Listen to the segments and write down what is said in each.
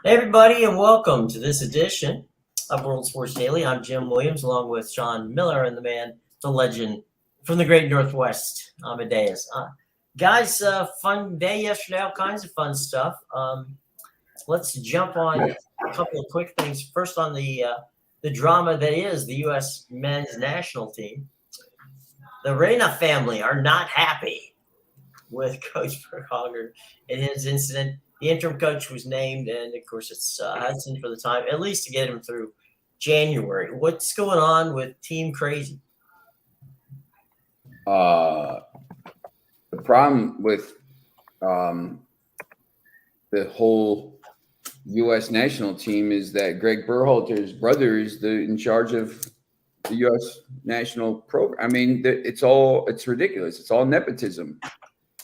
Hey everybody, and welcome to this edition of World Sports Daily. I'm Jim Williams, along with Sean Miller and the man, the legend from the Great Northwest, Amedeus. Guys, fun day yesterday, all kinds of fun stuff. Let's jump on a couple of quick things. First, on the drama that is the U.S. men's national team. The Reyna family are not happy with Coach Berhalter and his incident. The interim coach was named, and of course, it's Hudson for the time, at least to get him through January. What's going on with Team Crazy? The problem with um, the whole U.S. national team is that Greg Berhalter's brother is in charge of the U.S. national program. I mean, it's ridiculous. It's all nepotism.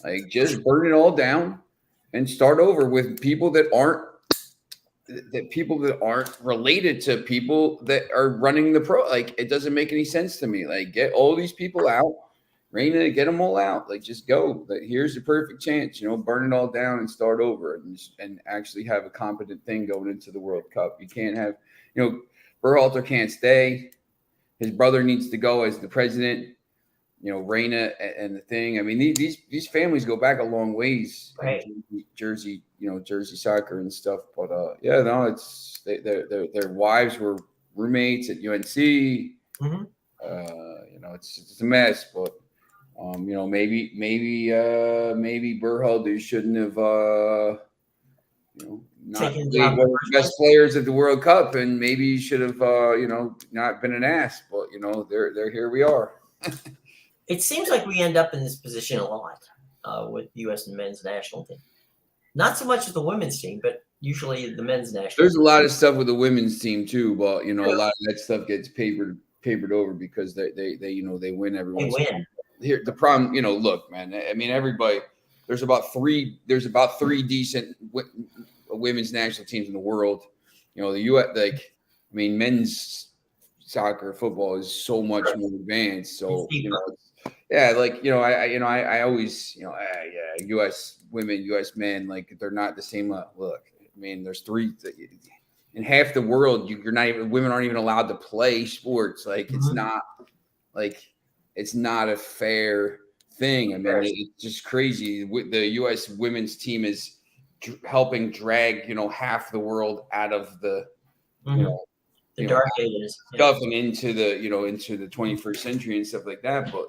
Like, just burn it all down and start over with people that aren't related to people that are running the pro. Like, it doesn't make any sense to me. Like, get all these people out. Reyna, get them all out. Like, just go. Like, here's the perfect chance. Burn it all down and start over, and actually have a competent thing going into the World Cup. You can't have, Berhalter can't stay. His brother needs to go as the president. Reyna and the thing. I mean, these families go back a long ways. Right. Like Jersey soccer and stuff. But it's their wives were roommates at UNC. Mm-hmm. It's a mess, but. Maybe Berhalter shouldn't have, not played one of the best players at the World Cup, and maybe he should have, not been an ass. But they're here. We are. It seems like we end up in this position a lot with the U.S. and men's national team. Not so much with the women's team, but usually the men's national. There's a lot of stuff with the women's team too, but a lot of that stuff gets papered over because they win every once in a while. Here the problem, look, man. I mean, everybody. There's about three decent women's national teams in the world. The U.S. men's soccer, football is so much more advanced. So I always, U.S. women, U.S. men, like, they're not the same. Look, I mean, there's three. In half the world, women aren't even allowed to play sports. Like, it's not like. It's not a fair thing. I mean, it's just crazy. The U.S. women's team is helping drag, half the world out of the, the dark ages, stuff and into the 21st century and stuff like that. But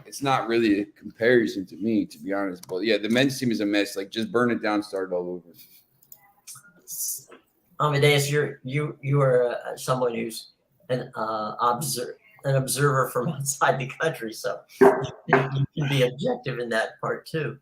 it's not really a comparison to me, to be honest. But yeah, the men's team is a mess. Like, just burn it down, start it all over. Amedeus, you are someone who's an observer from outside the country, so you can be objective in that part too.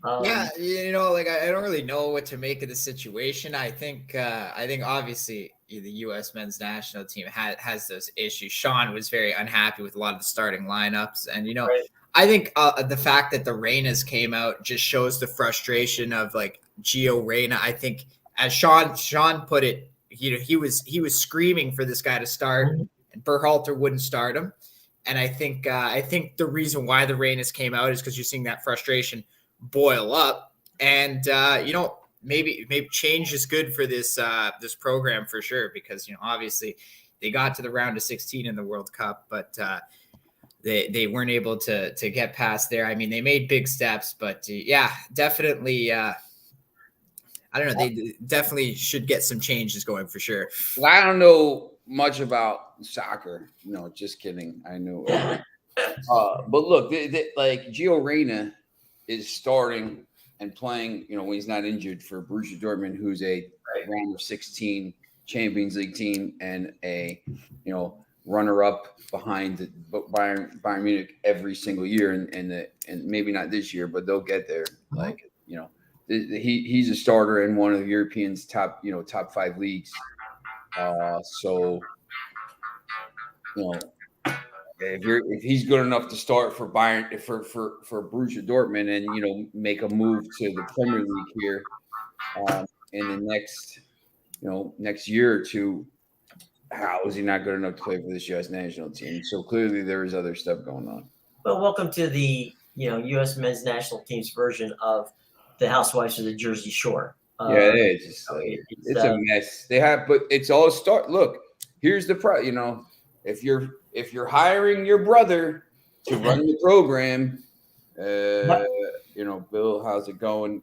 I don't really know what to make of the situation. I think obviously the U.S. men's national team has those issues. Sean was very unhappy with a lot of the starting lineups, and right. I think the fact that the Reynas came out just shows the frustration of, like, Gio Reyna. I think, as Sean put it, he was screaming for this guy to start. Mm-hmm. And Berhalter wouldn't start him. And I think the reason why the Reynas came out is because you're seeing that frustration boil up. And maybe change is good for this program for sure, because obviously they got to the round of 16 in the World Cup, but they weren't able to get past there. I mean, they made big steps, but definitely. I don't know. They definitely should get some changes going for sure. Well, I don't know much about soccer. No, just kidding. I know. But look, like, Gio Reyna is starting and playing, when he's not injured, for Borussia Dortmund, who's a round of 16 Champions League team and a, runner-up behind Bayern Munich every single year, and maybe not this year, but they'll get there. Like, he's a starter in one of the Europeans' top 5 leagues. So, if he's good enough to start for Bayern, for Borussia Dortmund, and make a move to the Premier League here in the next year or two, how is he not good enough to play for this U.S. national team? So clearly there is other stuff going on. Well, welcome to the U.S. men's national team's version of the Housewives of the Jersey Shore. Yeah, it's just so like it's, it's a mess. They have, but it's all start. Look, here's the pro. If you're hiring your brother to run the program, Yep. Bill, how's it going?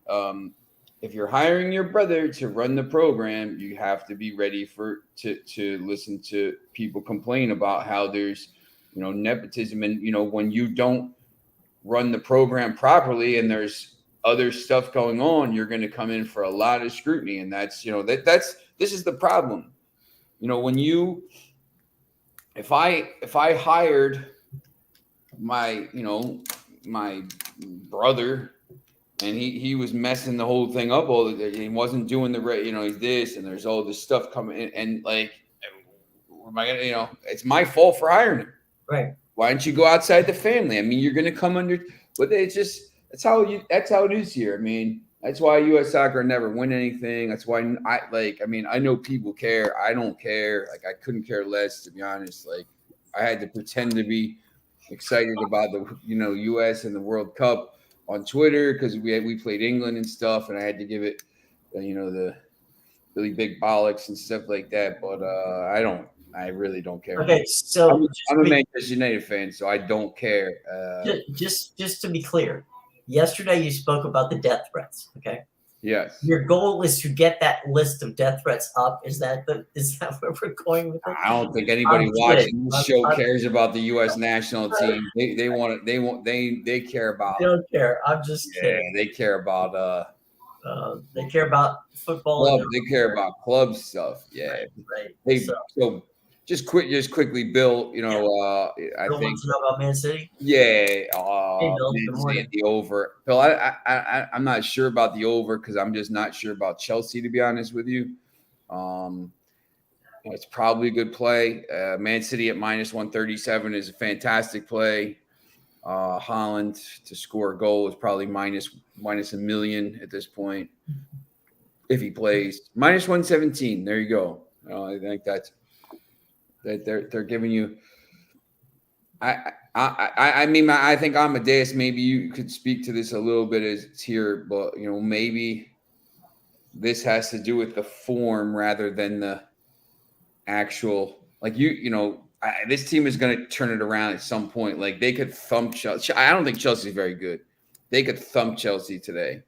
If you're hiring your brother to run the program, you have to be ready to listen to people complain about how there's nepotism, and when you don't run the program properly and there's other stuff going on, you're going to come in for a lot of scrutiny. And that's this is the problem. When if I hired my brother, and he was messing the whole thing up all the day, he wasn't doing the right, he's this, and there's all this stuff coming in, and like, am I gonna, it's my fault for hiring him. Right. Why don't you go outside the family? I mean, you're going to come under, but it's just that's how it is here. I mean, that's why U.S. soccer never win anything. That's why I know people care. I don't care. Like, I couldn't care less, to be honest. Like, I had to pretend to be excited about the U.S. and the World Cup on Twitter because we played England and stuff, and I had to give it the really big bollocks and stuff like that. But I really don't care. Okay, so I'm a Manchester United fan, so I don't care. just to be clear, yesterday you spoke about the death threats. Okay. Yes. Your goal is to get that list of death threats up. Is that where we're going with it? I don't think anybody watching this show cares about the U.S. national team. They care about. They don't care. I'm just kidding. They care about they care about football. Club, they care about club stuff. Yeah. Right. Hey, so just quickly, Bill. I Bill think wants to know about Man City. Yeah, Bill, Man City, the over. Bill, I'm not sure about the over because I'm just not sure about Chelsea, to be honest with you. It's probably a good play. Man City at -137 is a fantastic play. Holland to score a goal is probably minus $1 million at this point if he plays. -117. There you go. I think that they're giving you. I mean, I think Amedeus, maybe you could speak to this a little bit as it's here, but maybe this has to do with the form rather than the actual. Like this team is going to turn it around at some point. Like they could thump Chelsea. I don't think Chelsea's very good. They could thump Chelsea today.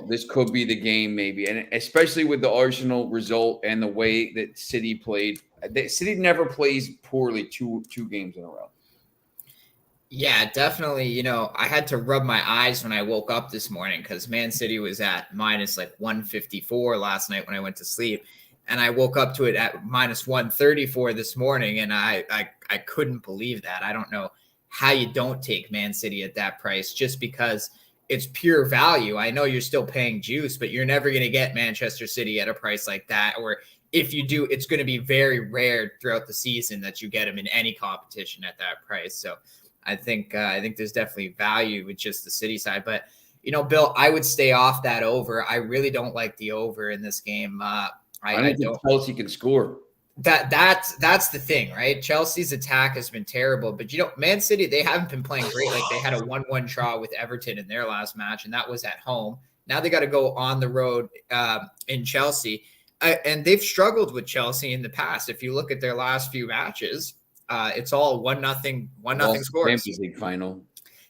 This could be the game, maybe, and especially with the Arsenal result and the way that City played. City never plays poorly two games in a row. Yeah, definitely. I had to rub my eyes when I woke up this morning because Man City was at -154 last night when I went to sleep. And I woke up to it at -134 this morning. And I couldn't believe that. I don't know how you don't take Man City at that price just because it's pure value. I know you're still paying juice, but you're never going to get Manchester City at a price like that. Or if you do, it's going to be very rare throughout the season that you get them in any competition at that price. So I think there's definitely value with just the City side, but Bill, I would stay off that over. I really don't like the over in this game. I don't think Chelsea can score. That's the thing, right? Chelsea's attack has been terrible, but Man City, they haven't been playing great. Like they had a 1-1 draw with Everton in their last match, and that was at home. Now they got to go on the road in Chelsea, and they've struggled with Chelsea in the past. If you look at their last few matches. It's all 1-0 scores. Champions League final.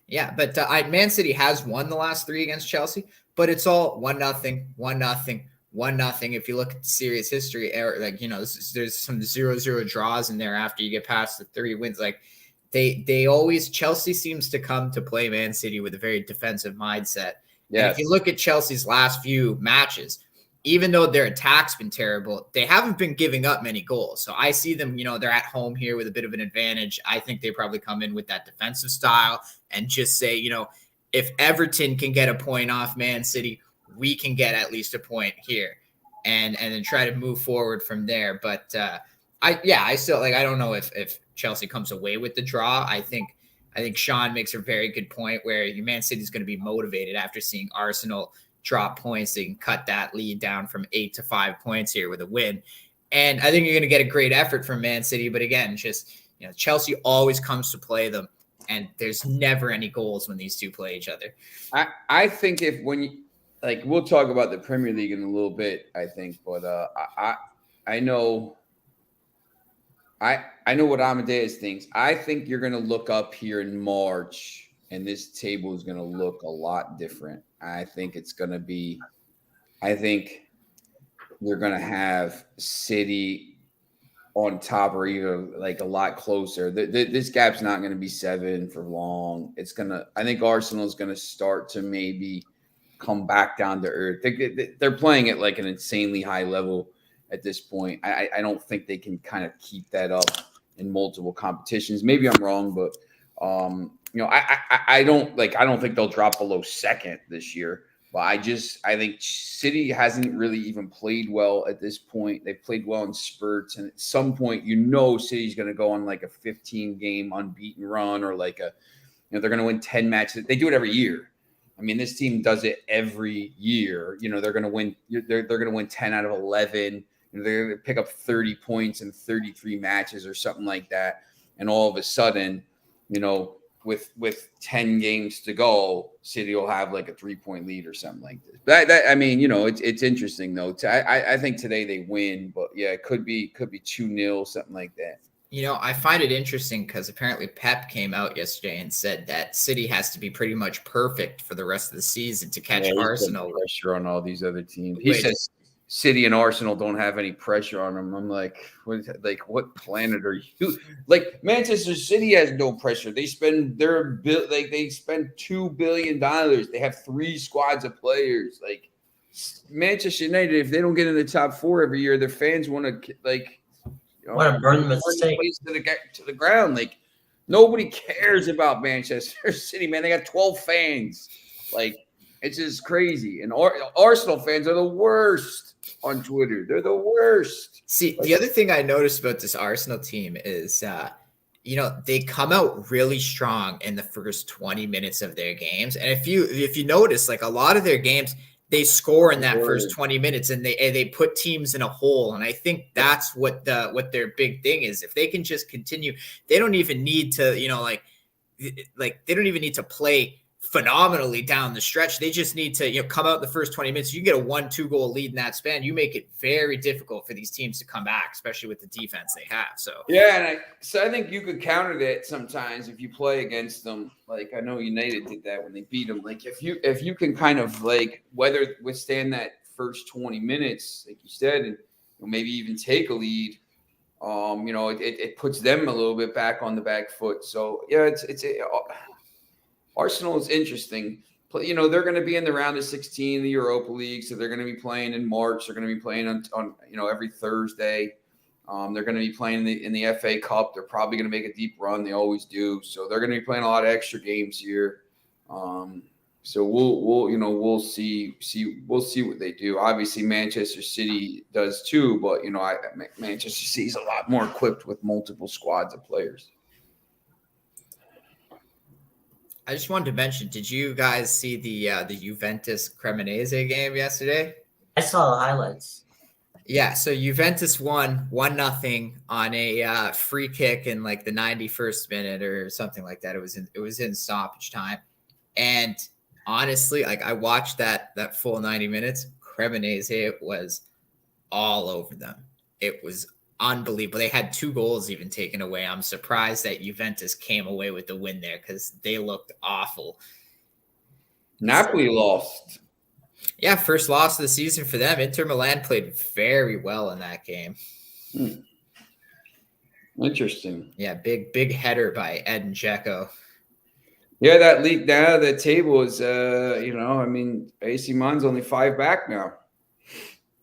Yeah, but Man City has won the last 3 against Chelsea, but it's all 1-0, 1-0, 1-0. If you look at the series history, there's some 0-0 draws in there after you get past the 3 wins. Like they always Chelsea seems to come to play Man City with a very defensive mindset. Yeah. If you look at Chelsea's last few matches, even though their attack's been terrible, they haven't been giving up many goals. So I see them, they're at home here with a bit of an advantage. I think they probably come in with that defensive style and just say, if Everton can get a point off Man City, we can get at least a point here and then try to move forward from there. But I still I don't know if Chelsea comes away with the draw. I think Sean makes a very good point where Man City is going to be motivated after seeing Arsenal drop points. They can cut that lead down from 8 to 5 points here with a win. And I think you're going to get a great effort from Man City. But again, just, Chelsea always comes to play them. And there's never any goals when these two play each other. I think if when you like we'll talk about the Premier League in a little bit, I think, but I know I know what Amadeus thinks. I think you're gonna look up here in March and this table is gonna look a lot different. I think it's gonna be I think you're gonna have City on top or even like a lot closer. This gap's not going to be 7 for long. I think Arsenal is going to start to maybe come back down to earth. They're playing at like an insanely high level at this point. I don't think they can kind of keep that up in multiple competitions. Maybe I'm wrong, but I don't think they'll drop below second this year. But I think City hasn't really even played well at this point. They've played well in spurts. And at some point, City's going to go on like a 15-game unbeaten run or like they're going to win 10 matches. They do it every year. I mean, this team does it every year. They're going to win. They're going to win 10 out of 11. They're going to pick up 30 points in 33 matches or something like that. And all of a sudden, with 10 games to go, City will have like a 3-point lead or something like this. But it's interesting though. I think today they win, but yeah, it could be 2-0, something like that. I find it interesting because apparently Pep came out yesterday and said that City has to be pretty much perfect for the rest of the season to catch Arsenal. Pressure on all these other teams. He says City and Arsenal don't have any pressure on them. I'm like, what planet are you? Like, Manchester City has no pressure. They spend they spend $2 billion. They have 3 squads of players. Like, Manchester United, if they don't get in the top 4 every year, their fans want to want to burn them at the stake to the ground. Like, nobody cares about Manchester City, man. They got 12 fans. Like, it's just crazy. And Arsenal fans are the worst on Twitter. They're the worst. See, the other thing I noticed about this Arsenal team is, they come out really strong in the first 20 minutes of their games. And if you notice, like a lot of their games, they score in that first 20 minutes and they put teams in a hole. And I think that's what their big thing is. If they can just continue, they don't even need to, they don't even need to play phenomenally down the stretch. They just need to come out in the first 20 minutes. You get a 1-2 goal lead in that span. You make it very difficult for these teams to come back, especially with the defense they have. So yeah, and I think you could counter that sometimes if you play against them. Like, I know United did that when they beat them. Like, if you can kind of like withstand that first 20 minutes, like you said, and maybe even take a lead, it puts them a little bit back on the back foot. So yeah, Arsenal is interesting. They're going to be in the round of 16 of the Europa League, so they're going to be playing in March. They're going to be playing on every Thursday. They're going to be playing in the FA Cup. They're probably going to make a deep run. They always do. So they're going to be playing a lot of extra games here. So we'll see what they do. Obviously, Manchester City does too, but Manchester City is a lot more equipped with multiple squads of players. I just wanted to mention, did you guys see the Juventus Cremonese game yesterday? I saw the highlights. Yeah, so Juventus won 1-0 on a free kick in like the 91st minute or something like that. It was in stoppage time. And honestly, like I watched that full 90 minutes. Cremonese was all over them. It was unbelievable. They had 2 goals even taken away. I'm surprised that Juventus came away with the win there because they looked awful. Napoli lost. Yeah, first loss of the season for them. Inter Milan played very well in that game. Interesting. Yeah, big header by Edin Dzeko. Yeah, that leak now. The table is, AC Milan's only 5 back now.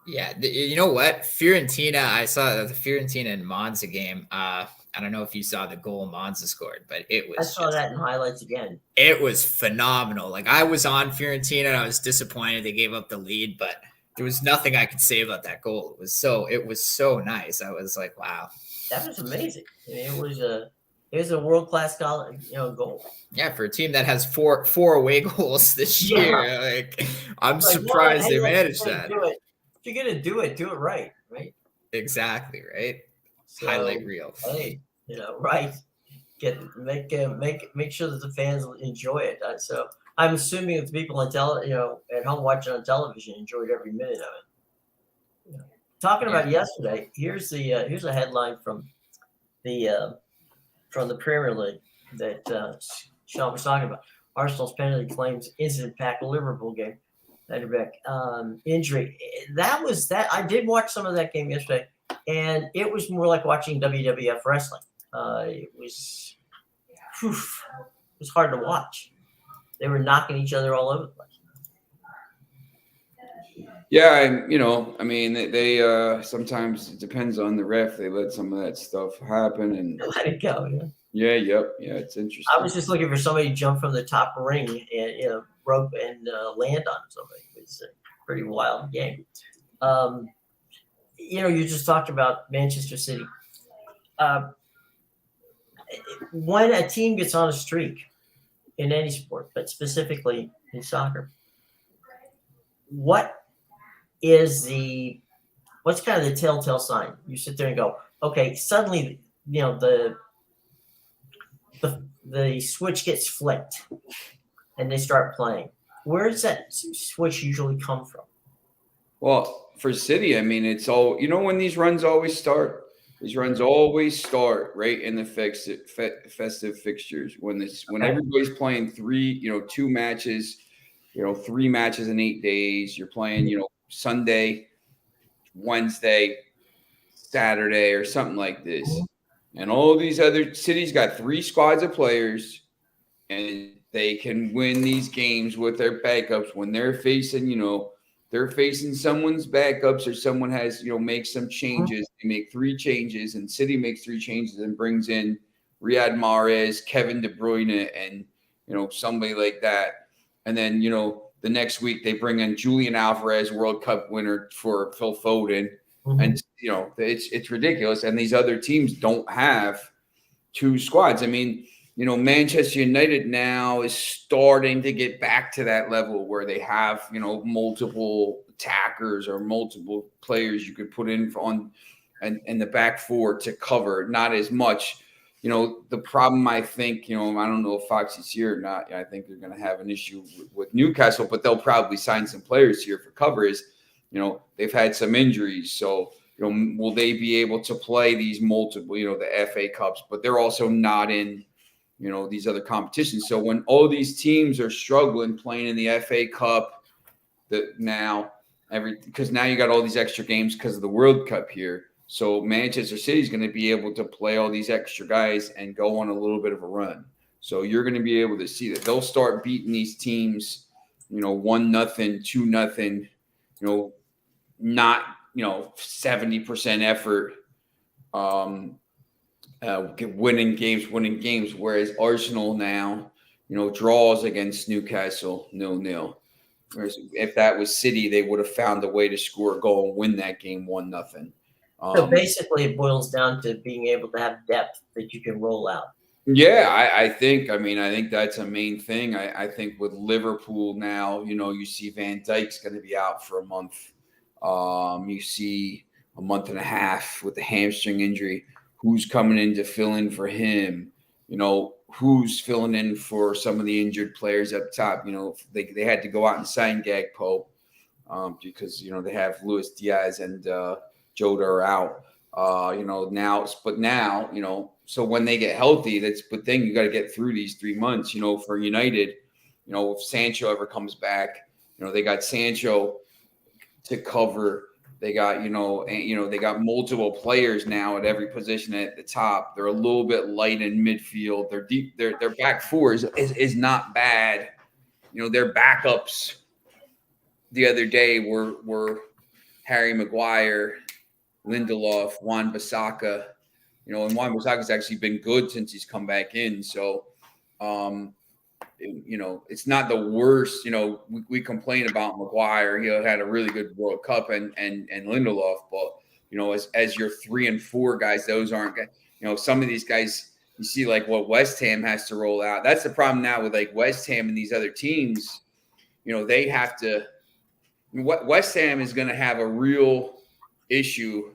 Yeah, you know what? Fiorentina, I saw the Fiorentina and Monza game. I don't know if you saw the goal Monza scored, but it was. I saw that in highlights again. It was phenomenal. Like, I was on Fiorentina and I was disappointed they gave up the lead, but there was nothing I could say about that goal. It was so nice. I was like, wow. That was amazing. I mean, it was a world-class goal. Yeah, for a team that has four away goals this year, like I'm surprised they managed that. If you're gonna do it right, right? Exactly, right. So, highlight reel. Hey, right. Make sure that the fans enjoy it. So I'm assuming that the people on at home watching on television enjoyed every minute of it. Talking about yesterday, here's a headline from the Premier League that Sean was talking about. Arsenal's penalty claims incident-packed Liverpool game. Injury. That was that. I did watch some of that game yesterday, and it was more like watching WWF wrestling. It was hard to watch. They were knocking each other all over the place. Yeah, and I mean, they sometimes it depends on the ref. They let some of that stuff happen and Let it go. yeah, it's interesting. I was just looking for somebody to jump from the top ring and rope and land on somebody. It's a pretty wild game. You just talked about Manchester City. When a team gets on a streak in any sport, but specifically in soccer, what's kind of the telltale sign? You sit there and go, okay, suddenly, the switch gets flipped and they start playing. Where does that switch usually come from? Well, for City, I mean, it's all, when these runs always start. These runs always start right in the festive fixtures when everybody's playing 2 matches, 3 matches in 8 days. You're playing, Sunday, Wednesday, Saturday, or something like this. And all these other cities got 3 squads of players, and they can win these games with their backups when they're facing, they're facing someone's backups or someone has, makes some changes. They make 3 changes, and City makes 3 changes and brings in Riyad Mahrez, Kevin De Bruyne, and, somebody like that. And then, the next week they bring in Julian Alvarez, World Cup winner, for Phil Foden. Mm-hmm. And, it's ridiculous. And these other teams don't have 2 squads. I mean, Manchester United now is starting to get back to that level where they have, multiple attackers or multiple players you could put in and the back 4 to cover. Not as much. The problem, I think, I don't know if Foxy's here or not. I think they're going to have an issue with Newcastle, but they'll probably sign some players here for cover. They've had some injuries. So, will they be able to play these multiple, the FA Cups, but they're also not in, these other competitions. So when all these teams are struggling playing in the FA Cup, because now you got all these extra games because of the World Cup here. So Manchester City is going to be able to play all these extra guys and go on a little bit of a run. So you're going to be able to see that they'll start beating these teams, 1-0, 2-0, not 70% effort. Winning games, whereas Arsenal now, draws against Newcastle 0-0. Whereas if that was City, they would have found a way to score a goal and win that game 1-0. So basically, it boils down to being able to have depth that you can roll out. Yeah, I think that's a main thing. I think with Liverpool now, you see Van Dijk's going to be out for a month. You see a month and a half with the hamstring injury. Who's coming in to fill in for him? Who's filling in for some of the injured players up top? They had to go out and sign Gakpo because they have Luis Diaz and Jota are out. Now, so when they get healthy, that's the thing. You got to get through these 3 months. For United, if Sancho ever comes back, they got Sancho to cover. They got, they got multiple players now at every position at the top. They're a little bit light in midfield. They're deep. Their back 4 is not bad. Their backups the other day were Harry Maguire, Lindelof, Wan-Bissaka. And Wan-Bissaka's actually been good since he's come back in. So, it's not the worst. We complain about Maguire. He had a really good World Cup and Lindelof, but as your 3 and 4 guys, those aren't. Some of these guys you see like what West Ham has to roll out. That's the problem now with like West Ham and these other teams. They have to. West Ham is going to have a real issue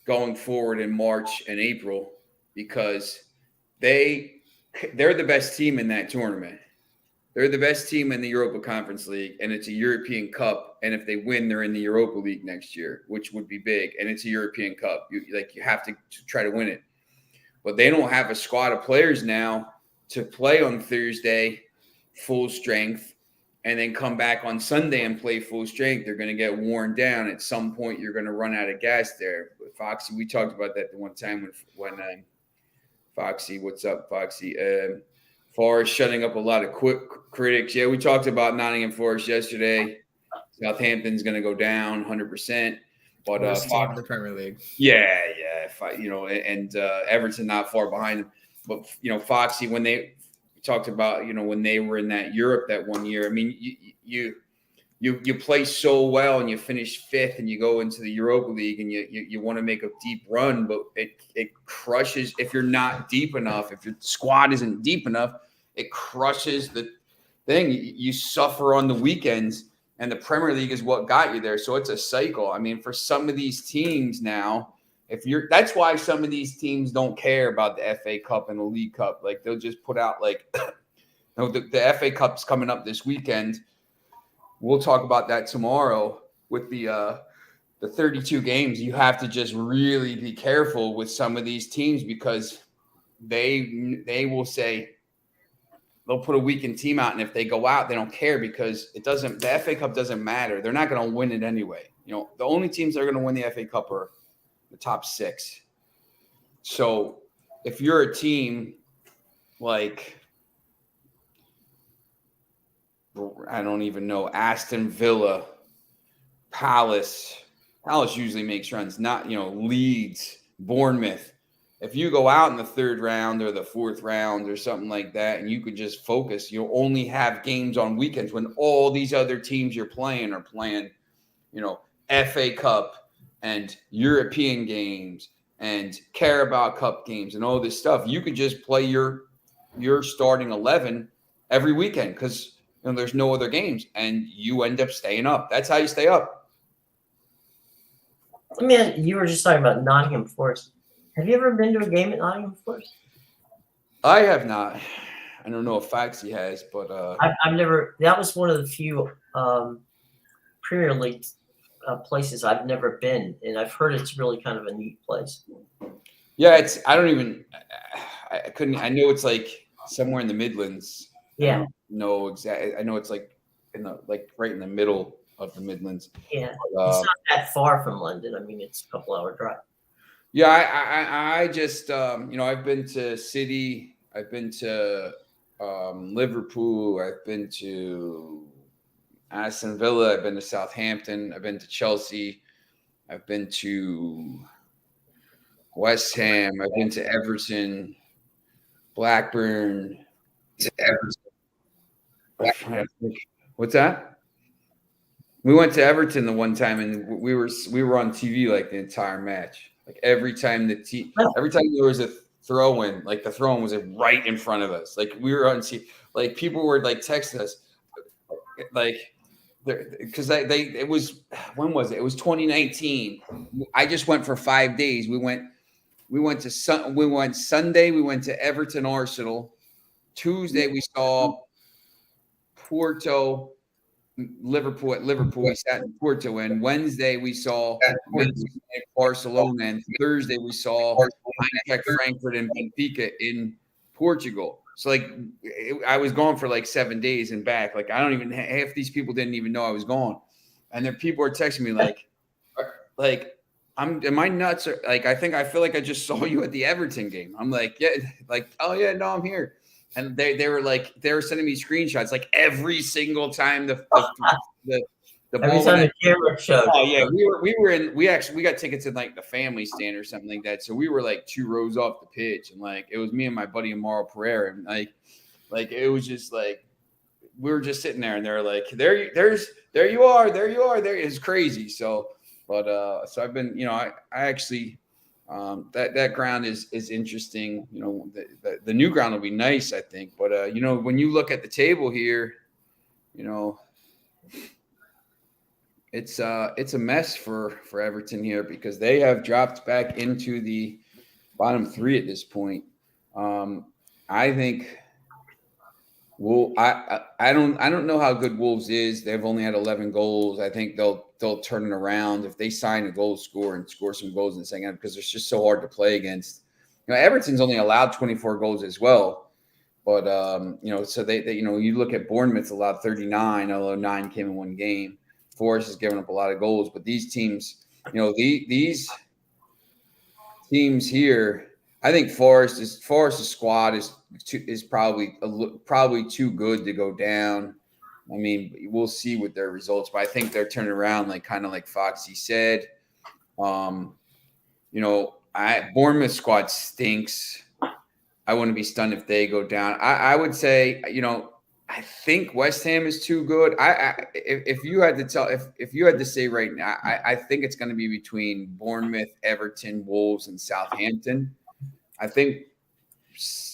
going forward in March and April because they're the best team in that tournament. They're the best team in the Europa Conference League, and it's a European Cup. And if they win, they're in the Europa League next year, which would be big. And it's a European Cup. You have to try to win it. But they don't have a squad of players now to play on Thursday full strength and then come back on Sunday and play full strength. They're going to get worn down. At some point, you're going to run out of gas there. But Foxy, we talked about that the one time when Foxy, what's up, Foxy? Forest shutting up a lot of quick critics. Yeah, we talked about Nottingham Forest yesterday. Southampton's going to go down 100%. But team in the Premier League. Yeah. And Everton not far behind them. But Foxy, when they talked about when they were in that Europe that one year, I mean, you play so well and you finish 5th and you go into the Europa League and you want to make a deep run, but it crushes if you're not deep enough. If your squad isn't deep enough, it crushes the thing. You suffer on the weekends, and the Premier League is what got you there. So it's a cycle. I mean, for some of these teams now, that's why some of these teams don't care about the FA Cup and the League Cup. Like they'll just put out the FA Cup's coming up this weekend. We'll talk about that tomorrow with the 32 games. You have to just really be careful with some of these teams because they will say they'll put a weakened team out, and if they go out, they don't care because the FA Cup doesn't matter. They're not going to win it anyway. The only teams that are going to win the FA Cup are the top 6. So if you're a team like I don't even know, Aston Villa, Palace usually makes runs, not, Leeds, Bournemouth. If you go out in the 3rd round or the 4th round or something like that, and you could just focus, you'll only have games on weekends when all these other teams you're playing are playing, FA Cup and European games and Carabao Cup games and all this stuff. You could just play your starting 11 every weekend because there's no other games, and you end up staying up. That's how you stay up. I mean, you were just talking about Nottingham Forest. Have you ever been to a game at Nottingham Forest? I have not. I don't know if Foxy has, but I've never. That was one of the few Premier League places I've never been, and I've heard it's really kind of a neat place. Yeah, I know it's like somewhere in the Midlands. Yeah. No, exactly. I know it's like right in the middle of the Midlands. Yeah, it's not that far from London. I mean, it's a couple-hour drive. Yeah, I just I've been to City, I've been to Liverpool, I've been to Aston Villa, I've been to Southampton, I've been to Chelsea, I've been to West Ham, I've been to Everton, Blackburn, What's that? We went to Everton the one time, and we were on TV like the entire match. Like every time there was a throw in, like the throw in was right in front of us. Like we were on TV. Like people were like texting us, like because it was when was it? It was 2019. I just went for 5 days. We went Sunday. We went to Everton Arsenal. Tuesday we saw Porto, Liverpool at Liverpool. We sat in Porto, and Wednesday we saw Barcelona, and Thursday we saw HANDICAPPER Frankfurt and Benfica in Portugal. So I was gone for 7 days and back. Half these people didn't even know I was gone, and then people are texting me am I nuts? Or, I feel like I just saw you at the Everton game. I'm like, yeah, oh yeah, no, I'm here. And they were sending me screenshots every single time the ball every time the camera showed. Oh yeah, we got tickets in the family stand or something like that. So we were 2 rows off the pitch, and it was me and my buddy Amaro Pereira, and it was just we were just sitting there, and they're there you are, it's crazy. So, but so I've been I actually. That ground is interesting. The new ground will be nice, I think. But when you look at the table here, it's a mess for Everton here because they have dropped back into the bottom 3 at this point. I think Well, I don't know how good Wolves is. They've only had 11 goals. I think they'll turn it around if they sign a goal scorer and score some goals in the second half, because it's just so hard to play against. Everton's only allowed 24 goals as well. But so they you look at Bournemouth allowed 39, although 9 came in one game. Forest has given up a lot of goals, but these teams, these teams here, I think Forest's squad is probably too good to go down. I mean, we'll see with their results, but I think they're turning around, kind of like Foxy said. Bournemouth squad stinks. I wouldn't be stunned if they go down. I would say, I think West Ham is too good. If you had to say right now, I think it's going to be between Bournemouth, Everton, Wolves, and Southampton. I think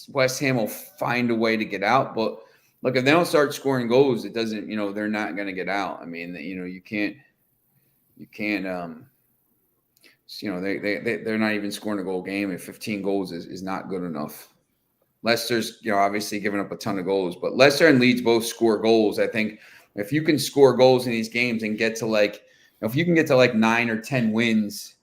West Ham will find a way to get out, but look, if they don't start scoring goals, it doesn't. They're not going to get out. I mean, you can't. They're not even scoring a goal game, and 15 goals is not good enough. Leicester's, obviously giving up a ton of goals, but Leicester and Leeds both score goals. I think if you can score goals in these games and get to if you can get to 9 or 10 wins,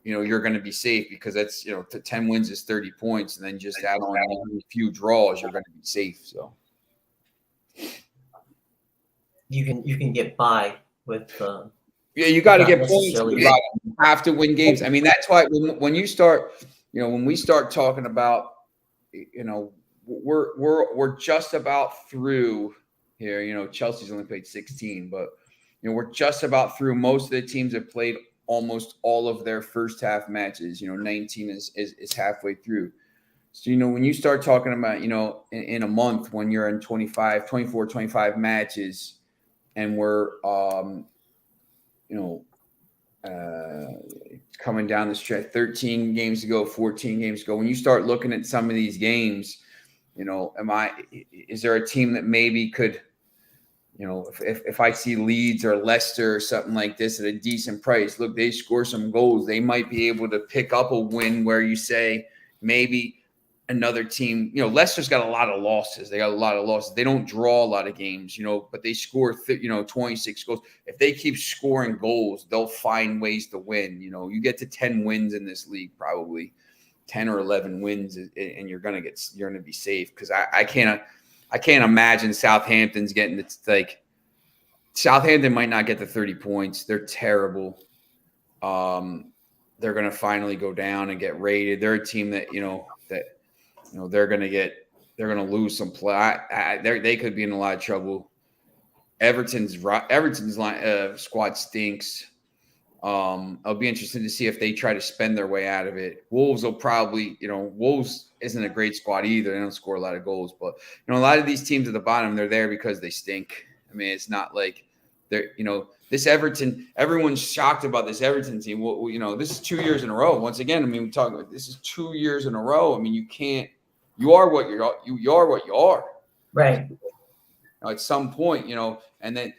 you're going to be safe, because that's, 10 wins is 30 points, and then just add on a few draws, you're going to be safe. So you can get by with. Yeah, you got to get points. necessarily- You have to win games. I mean, that's why when you start, when we start talking about, we're just about through here. Chelsea's only played 16, but we're just about through. Most of the teams have played almost all of their first half matches. 19 is halfway through. So, when you start talking about, in a month, when you're in 24, 25 matches, and we're, coming down the stretch, 13 games to go, 14 games to go. When you start looking at some of these games, is there a team that maybe could, if I see Leeds or Leicester or something like this at a decent price, look, they score some goals, they might be able to pick up a win where you say maybe another team, Leicester's got a lot of losses. They got a lot of losses. They don't draw a lot of games, but they score, 26 goals. If they keep scoring goals, they'll find ways to win. You get to 10 wins in this league, probably 10 or 11 wins, and you're going to be safe. Cause I can't imagine Southampton's getting Southampton might not get to 30 points. They're terrible. They're going to finally go down and get rated. They're a team that, they're going to lose some play. They could be in a lot of trouble. Everton's squad stinks. I'll be interested to see if they try to spend their way out of it. Wolves will probably, Wolves isn't a great squad either. They don't score a lot of goals, but a lot of these teams at the bottom, they're there because they stink. I mean, it's not like they're, this Everton, everyone's shocked about this Everton team. Well, this is 2 years in a row. Once again, I mean, we talk about this is 2 years in a row. I mean, you are what you are. Right. At some point, and then,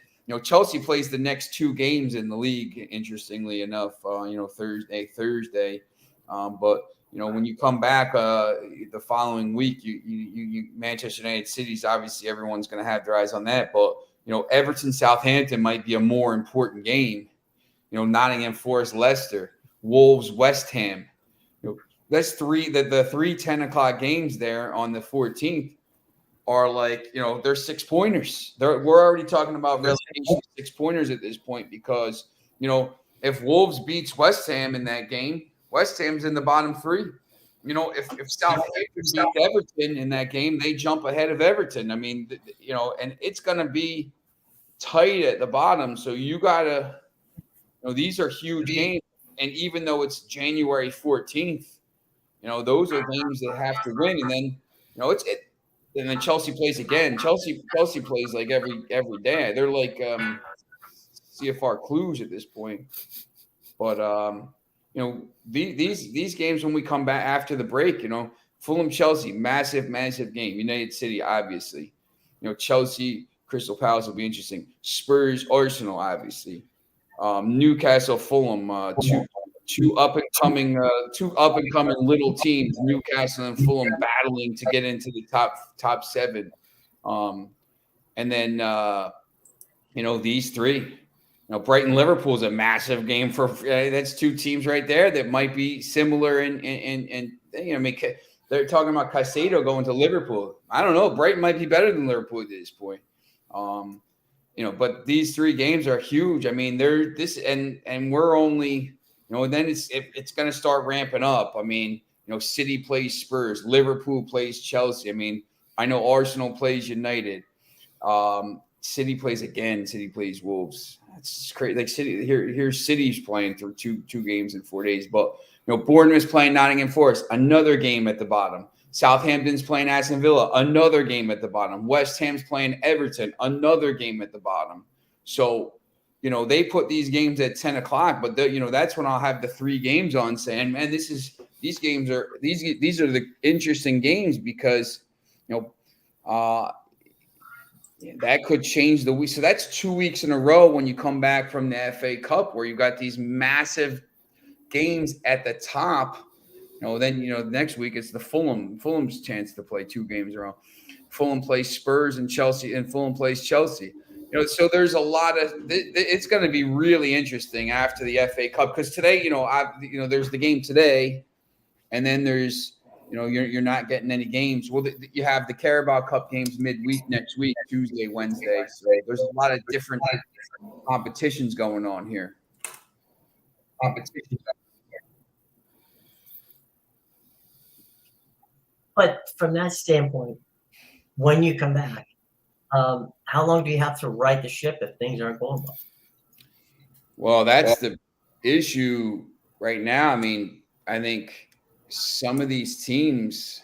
Chelsea plays the next 2 games in the league, interestingly enough, Thursday. But, when you come back the following week, you Manchester United City's obviously everyone's going to have their eyes on that. But, Everton, Southampton might be a more important game. Nottingham Forest, Leicester, Wolves, West Ham. That's the 3 10 o'clock games there on the 14th are they're 6-pointers. We're already talking about relegation 6-pointers at this point, because, if Wolves beats West Ham in that game, West Ham's in the bottom 3. If Southampton beats Everton in that game, they jump ahead of Everton. I mean, and it's going to be tight at the bottom. So you got to, these are huge games. And even though it's January 14th, those are games that have to win. And then, and then Chelsea plays again. Chelsea plays like every day. They're like CFR Cluj at this point. But these games when we come back after the break, Fulham Chelsea, massive game. United City, obviously. Chelsea Crystal Palace will be interesting. Spurs Arsenal, obviously. Newcastle Fulham, two up and coming little teams, Newcastle and Fulham battling to get into the top 7. And then these three. Brighton Liverpool is a massive game for that's two teams right there that might be similar they're talking about Caicedo going to Liverpool. I don't know. Brighton might be better than Liverpool at this point. But these three games are huge. I mean, they're this and we're only, then it's going to start ramping up. I mean, City plays Spurs, Liverpool plays Chelsea. I mean, I know Arsenal plays United. City plays again. City plays Wolves. It's crazy. Like here's City's playing through two games in 4 days. But Bournemouth's playing Nottingham Forest, another game at the bottom. Southampton's playing Aston Villa, another game at the bottom. West Ham's playing Everton, another game at the bottom. So, they put these games at 10 o'clock, but that's when I'll have the three games on saying, man, these are the interesting games because, that could change the week. So that's 2 weeks in a row when you come back from the FA Cup where you got these massive games at the top. Then next week it's the Fulham's chance to play 2 games around. Fulham plays Spurs and Chelsea, and Fulham plays Chelsea. So there's a lot of it's going to be really interesting after the FA Cup because today, there's the game today, and then there's you're not getting any games. Well, you have the Carabao Cup games midweek next week, Tuesday, Wednesday. So there's a lot of different competitions going on here. But from that standpoint, when you come back, how long do you have to right the ship if things aren't going well? Well, that's the issue right now. I mean, I think some of these teams,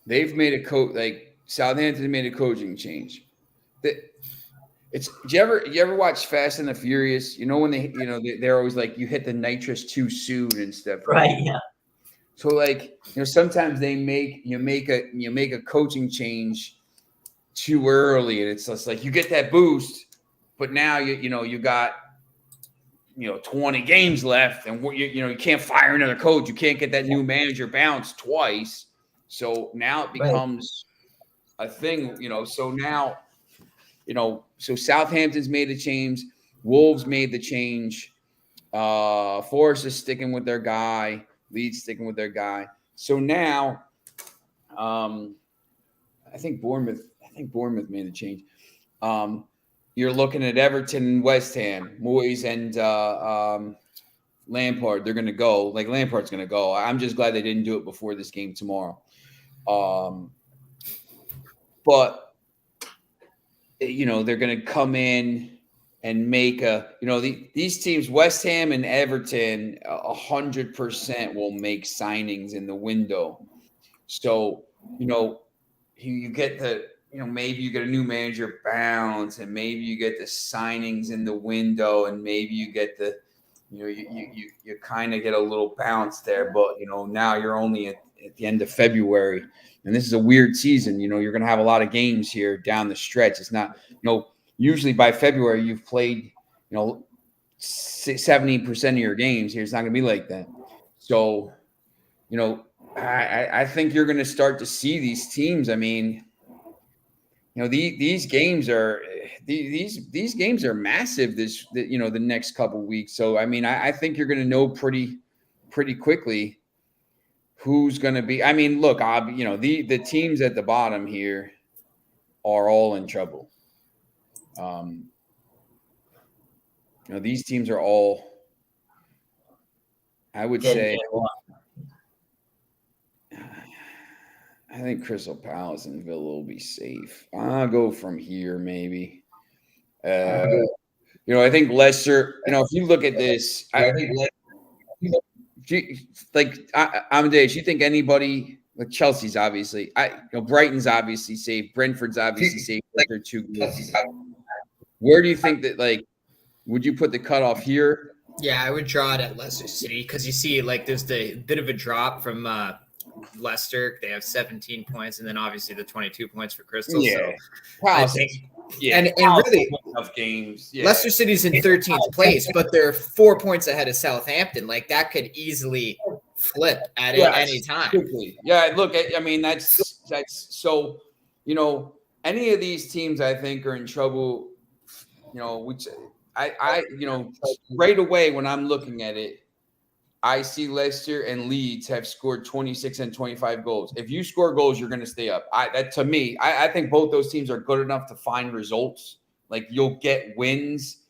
they've made like Southampton made a coaching change. Do you ever watch Fast and the Furious? When they're always like, you hit the nitrous too soon and stuff. Right. Yeah. So sometimes they make a coaching change too early, and it's just like you get that boost, but now you got 20 games left, and you can't fire another coach. You can't get that new manager bounced twice. So now it becomes a thing. So now so Southampton's made a change. Wolves made the change. Forest is sticking with their guy. Leeds sticking with their guy. So now, I think Bournemouth made a change. You're looking at Everton and West Ham, Moyes and Lampard. They're going to go. Like Lampard's going to go. I'm just glad they didn't do it before this game tomorrow. But they're going to come in and make these teams, West Ham and Everton, 100% will make signings in the window. So, you get maybe you get a new manager bounce, and maybe you get the signings in the window, and maybe you get the, you kind of get a little bounce there. But, now you're only at the end of February, and this is a weird season. You're going to have a lot of games here down the stretch. It's not, usually by February, you've played, 70% of your games here. It's not going to be like that. So, I think you're going to start to see these teams. I mean, these games are massive the next couple of weeks. So, I mean, I think you're going to know pretty quickly who's going to be. I mean, look, the teams at the bottom here are all in trouble. These teams are all, I would say, I think Crystal Palace and Villa will be safe. I'll go from here, maybe. I think Leicester, if you look at this, Amedeus, you think anybody, like Chelsea's obviously, Brighton's obviously safe, Brentford's obviously safe, they're too good. Where do you think that, would you put the cutoff here? Yeah, I would draw it at Leicester City because you see, there's the bit of a drop from Leicester. They have 17 points, and then obviously the 22 points for Crystal. Yeah. So Wow. I think, and really, tough games. Yeah. Leicester City's in 13th place, but they're 4 points ahead of Southampton. That could easily flip at any time. Quickly. Yeah, look, I mean, that's that's so, any of these teams I think are in trouble, which right away when I'm looking at it, I see Leicester and Leeds have scored 26 and 25 goals. If you score goals, you're going to stay up. To me, I think both those teams are good enough to find results. Like you'll get wins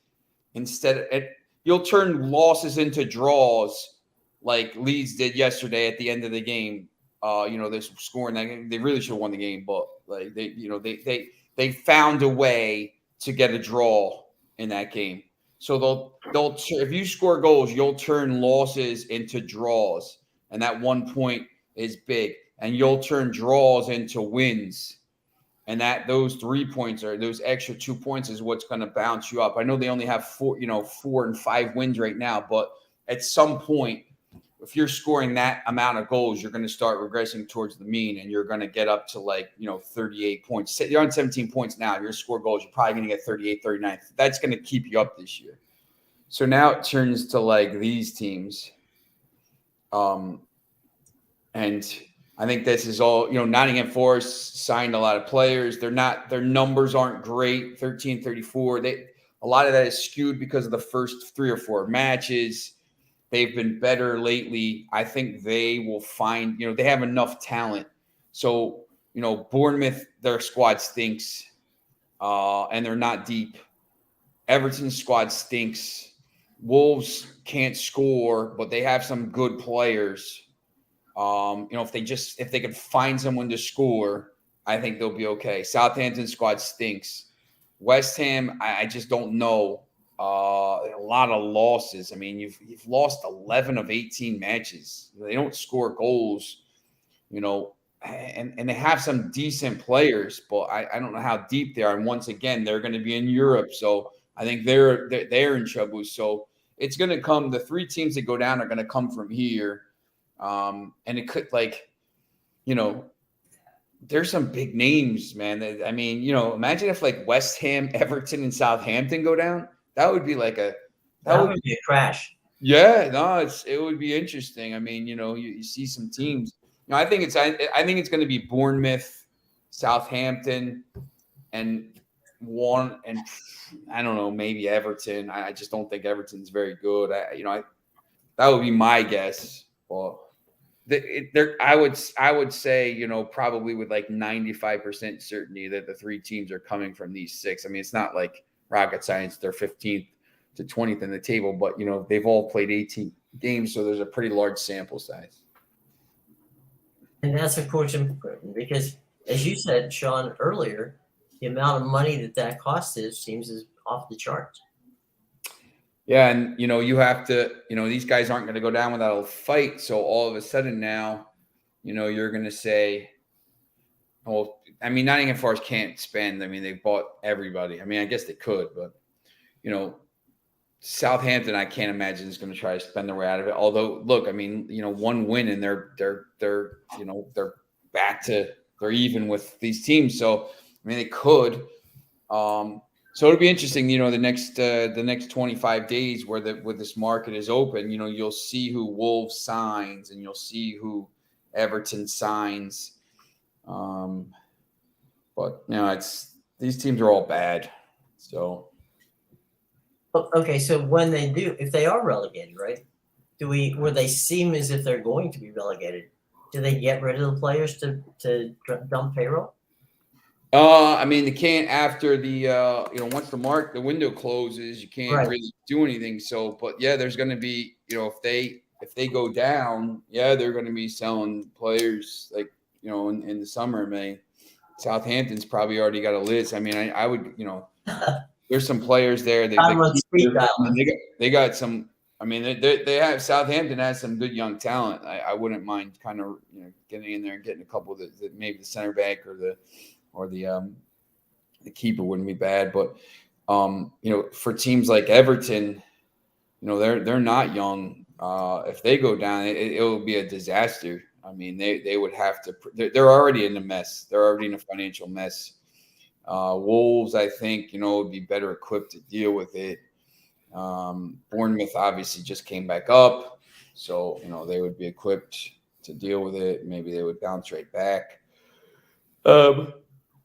you'll turn losses into draws like Leeds did yesterday at the end of the game. They're scoring that game. They really should have won the game, but like they found a way to get a draw in that game. So they'll if you score goals, you'll turn losses into draws, and that 1 point is big. And you'll turn draws into wins, and that those 3 points or those extra 2 points is what's going to bounce you up. I know they only have 4 and 5 wins right now, but at some point, if you're scoring that amount of goals, you're going to start regressing towards the mean, and you're going to get up to 38 points. You're on 17 points now. If you're score goals, you're probably going to get 38, 39. That's going to keep you up this year. So now it turns to these teams. And I think this is all, Nottingham Forest signed a lot of players. Their numbers aren't great. 13-34. A lot of that is skewed because of the first 3 or 4 matches. They've been better lately. I think they will find, they have enough talent. So, Bournemouth, their squad stinks, and they're not deep. Everton's squad stinks. Wolves can't score, but they have some good players. If they could find someone to score, I think they'll be okay. Southampton squad stinks. West Ham, I just don't know. A lot of losses. I mean, you've lost 11 of 18 matches. They don't score goals, and they have some decent players, but I don't know how deep they are. And once again, they're going to be in Europe, so I think they're in trouble. So it's going to come. The 3 teams that go down are going to come from here, and it could there's some big names, man. Imagine if West Ham, Everton, and Southampton go down. That would be that would be a crash. Yeah, no, it would be interesting. I mean, you see some teams. I think it's going to be Bournemouth, Southampton, and I don't know, maybe Everton. I just don't think Everton's very good. That would be my guess. Well, I would say, probably with 95% certainty that the 3 teams are coming from these 6. I mean, it's not like rocket science. They're 15th to 20th in the table, but they've all played 18 games, so there's a pretty large sample size. And that's of course important because, as you said, Sean, earlier, the amount of money that cost seems is off the charts. Yeah, and you have to, these guys aren't going to go down without a fight. So all of a sudden now, you're going to say, well, I mean, Nottingham Forest can't spend. I mean, they bought everybody. I mean, I guess they could, but Southampton, I can't imagine is going to try to spend their way out of it. Although, look, I mean, 1 win and they're back to they're even with these teams. So I mean, they could. So it'll be interesting, the next 25 days where this market is open. You'll see who Wolves signs and you'll see who Everton signs. But these teams are all bad. So okay, so when they do, if they are relegated, right? Where they seem as if they're going to be relegated, do they get rid of the players to dump payroll? I mean, they can't after the once the window closes, you can't really do anything. So, but yeah, there's going to be if they go down, yeah, they're going to be selling players in the summer. May Southampton's probably already got a list. I mean, I would there's some players there. They got some. I mean, they have Southampton has some good young talent. I wouldn't mind kind of getting in there and getting a couple that maybe the center back or the keeper wouldn't be bad. But for teams like Everton, they're not young. If they go down, it will be a disaster. I mean, they would have to. They're already in a mess. They're already in a financial mess. Wolves, I think, would be better equipped to deal with it. Bournemouth obviously just came back up, so they would be equipped to deal with it. Maybe they would bounce right back.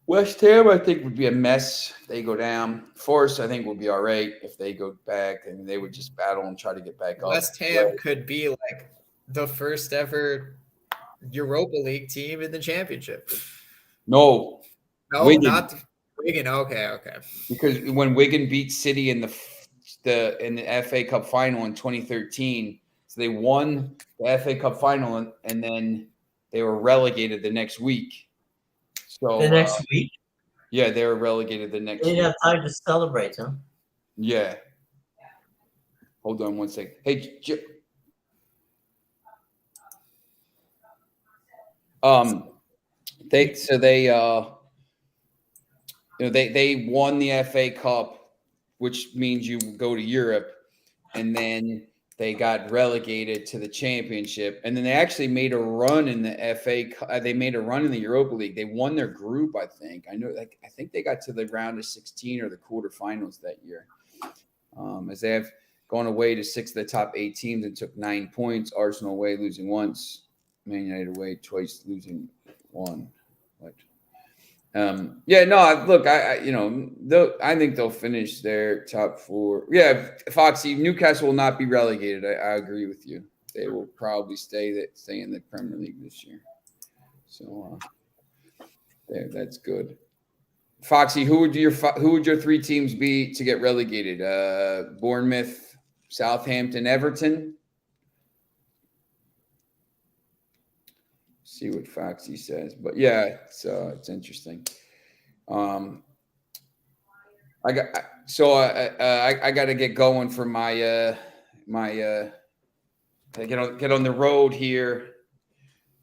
West Ham, I think, would be a mess if they go down. Forest, I think, would be all right if they go back, and they would just battle and try to get back up. West Ham could be like the first ever Europa League team in the championship. No, Wigan. Not Wigan. Okay. Because when Wigan beat City in the FA Cup final in 2013, so they won the FA Cup final, and then they were relegated the next week. So the next week? Yeah, they were relegated the next week. They didn't have time to celebrate, huh? Yeah. Hold on one second. Hey, they won the FA Cup, which means you go to Europe, and then they got relegated to the championship, and then they actually made a run in the FA Cup. They made a run in the Europa League. They won their group, I think. I think they got to the round of 16 or the quarterfinals that year. As they have gone away to 6 of the top 8 teams and took 9 points. Arsenal away, losing once. Man United away, twice, losing 1. But I think they'll finish their top 4. Yeah, Foxy, Newcastle will not be relegated. I agree with you. They will probably stay in the Premier League this year. So that's good. Foxy, who would your 3 teams be to get relegated? Bournemouth, Southampton, Everton. See what Foxy says, but yeah, it's interesting. I got to get going for my get on the road here.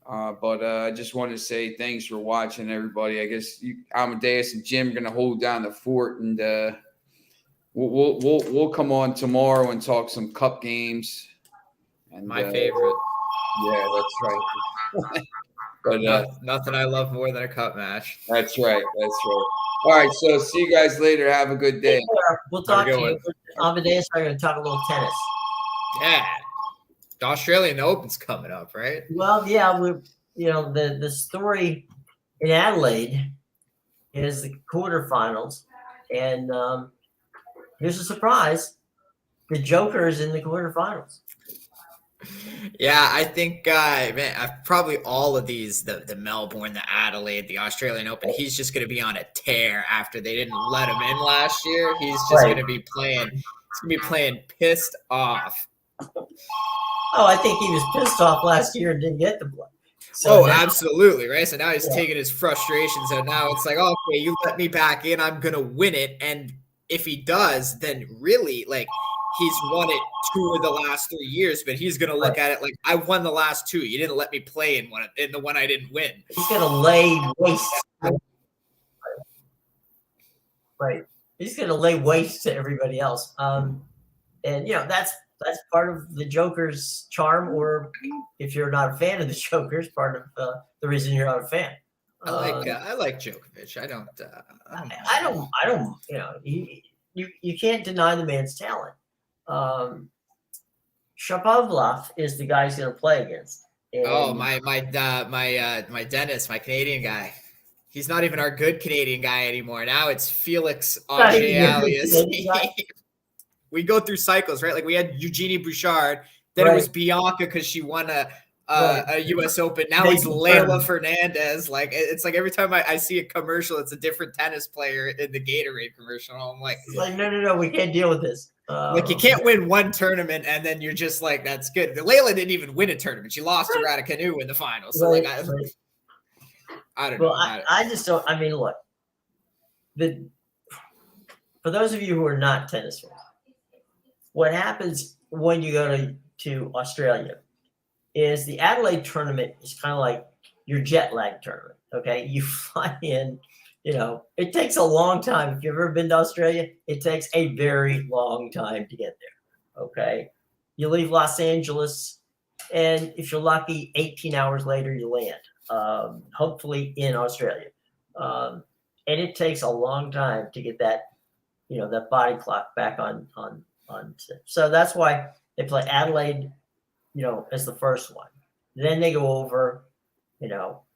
But I just wanted to say thanks for watching, everybody. I guess Amadeus and Jim are going to hold down the fort, and we'll come on tomorrow and talk some cup games. And my favorite. Yeah, that's right. But nothing I love more than a cup match. That's right. All right, so see you guys later. Have a good day. We'll talk to you. Amadeus, I'm going to talk a little tennis. Yeah. The Australian Open's coming up, right? Well, yeah, the story in Adelaide is the quarterfinals, and here's a surprise: the Joker is in the quarterfinals. Yeah, I think, probably all of these, the Melbourne, the Adelaide, the Australian Open, he's just going to be on a tear after they didn't let him in last year. He's just going to be playing pissed off. Oh, I think he was pissed off last year and didn't get the play. So absolutely, right? So now he's taking his frustration. So now it's like, okay, you let me back in, I'm going to win it. And if he does, then really, like, he's won it 2 of the last 3 years, but he's going to look at it like, I won the last 2. You didn't let me play in the one I didn't win. He's going to lay waste. Right. He's going to lay waste to everybody else. And, that's part of the Joker's charm, or if you're not a fan of the Joker's, part of the reason you're not a fan. I like Djokovic. I don't. You can't deny the man's talent. Shapovalov is the guy he's going to play against. And my dentist, my Canadian guy. He's not even our good Canadian guy anymore. Now it's Felix Auger-Aliassime. We go through cycles, right? Like we had Eugenie Bouchard, then it was Bianca because she won a U.S. Open. Now it's Leylah Fernandez. Like it's like every time I see a commercial, it's a different tennis player in the Gatorade commercial. I'm like, no, we can't deal with this. Like you can't win one tournament and then you're just like, that's good. Leylah didn't even win a tournament. She lost to Raducanu in the finals. So I don't know. I just don't. I mean, look, for those of you who are not tennis fans, what happens when you go to Australia is the Adelaide tournament is kind of like your jet lag tournament. Okay, you fly in. It takes a long time. If you've ever been to Australia, it takes a very long time to get there. Okay, you leave Los Angeles, and if you're lucky, 18 hours later you land. Hopefully in Australia, and it takes a long time to get that, that body clock back on. So that's why they play Adelaide, as the first one. Then they go over,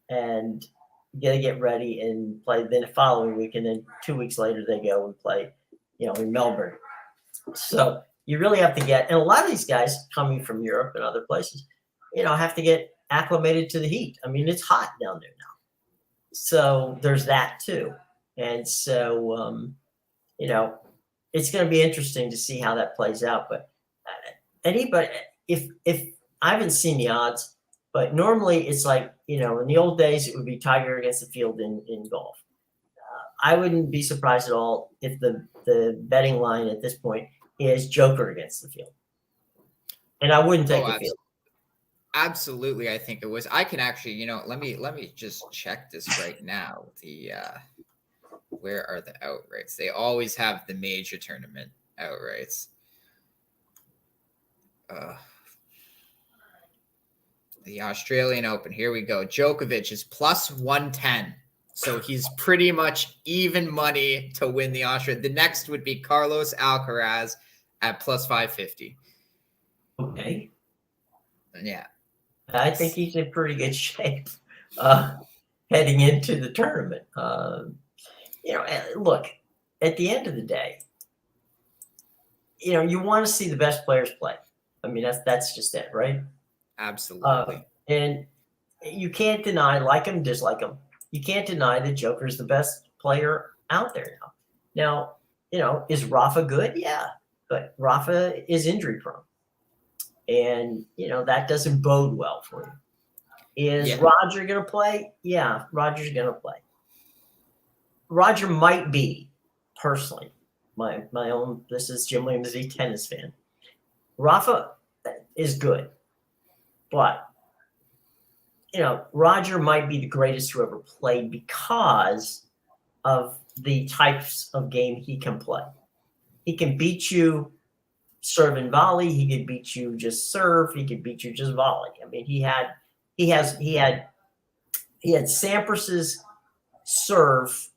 and You got to get ready and play. Then the following week, and then 2 weeks later they go and play, in Melbourne. So you really have to get, and a lot of these guys coming from Europe and other places, have to get acclimated to the heat. I mean, it's hot down there now. So there's that too. And so, it's going to be interesting to see how that plays out. But anybody, if I haven't seen the odds, but normally it's like, in the old days, it would be Tiger against the field in golf. I wouldn't be surprised at all if the betting line at this point is Joker against the field. And I wouldn't take the field. Absolutely. I think it was. I can actually, let me just check this right now. Where are the outrights? They always have the major tournament outrights. The Australian Open. Here we go. Djokovic is plus 110. So he's pretty much even money to win the Australian. The next would be Carlos Alcaraz at plus 550. Okay. Yeah. I think he's in pretty good shape heading into the tournament. Look, at the end of the day, you want to see the best players play. I mean, that's just it, right? Absolutely. And you can't deny, like him, dislike him, you can't deny that Joker's the best player out there now. Now, is Rafa good? Yeah, but Rafa is injury prone. And, that doesn't bode well for you. Is Roger going to play? Yeah, Roger's going to play. Roger might be, personally, my own, this is Jim Williams, a tennis fan. Rafa is good. But, Roger might be the greatest who ever played because of the types of game he can play. He can beat you serve and volley. He could beat you just serve. He could beat you just volley. I mean, he had Sampras's serve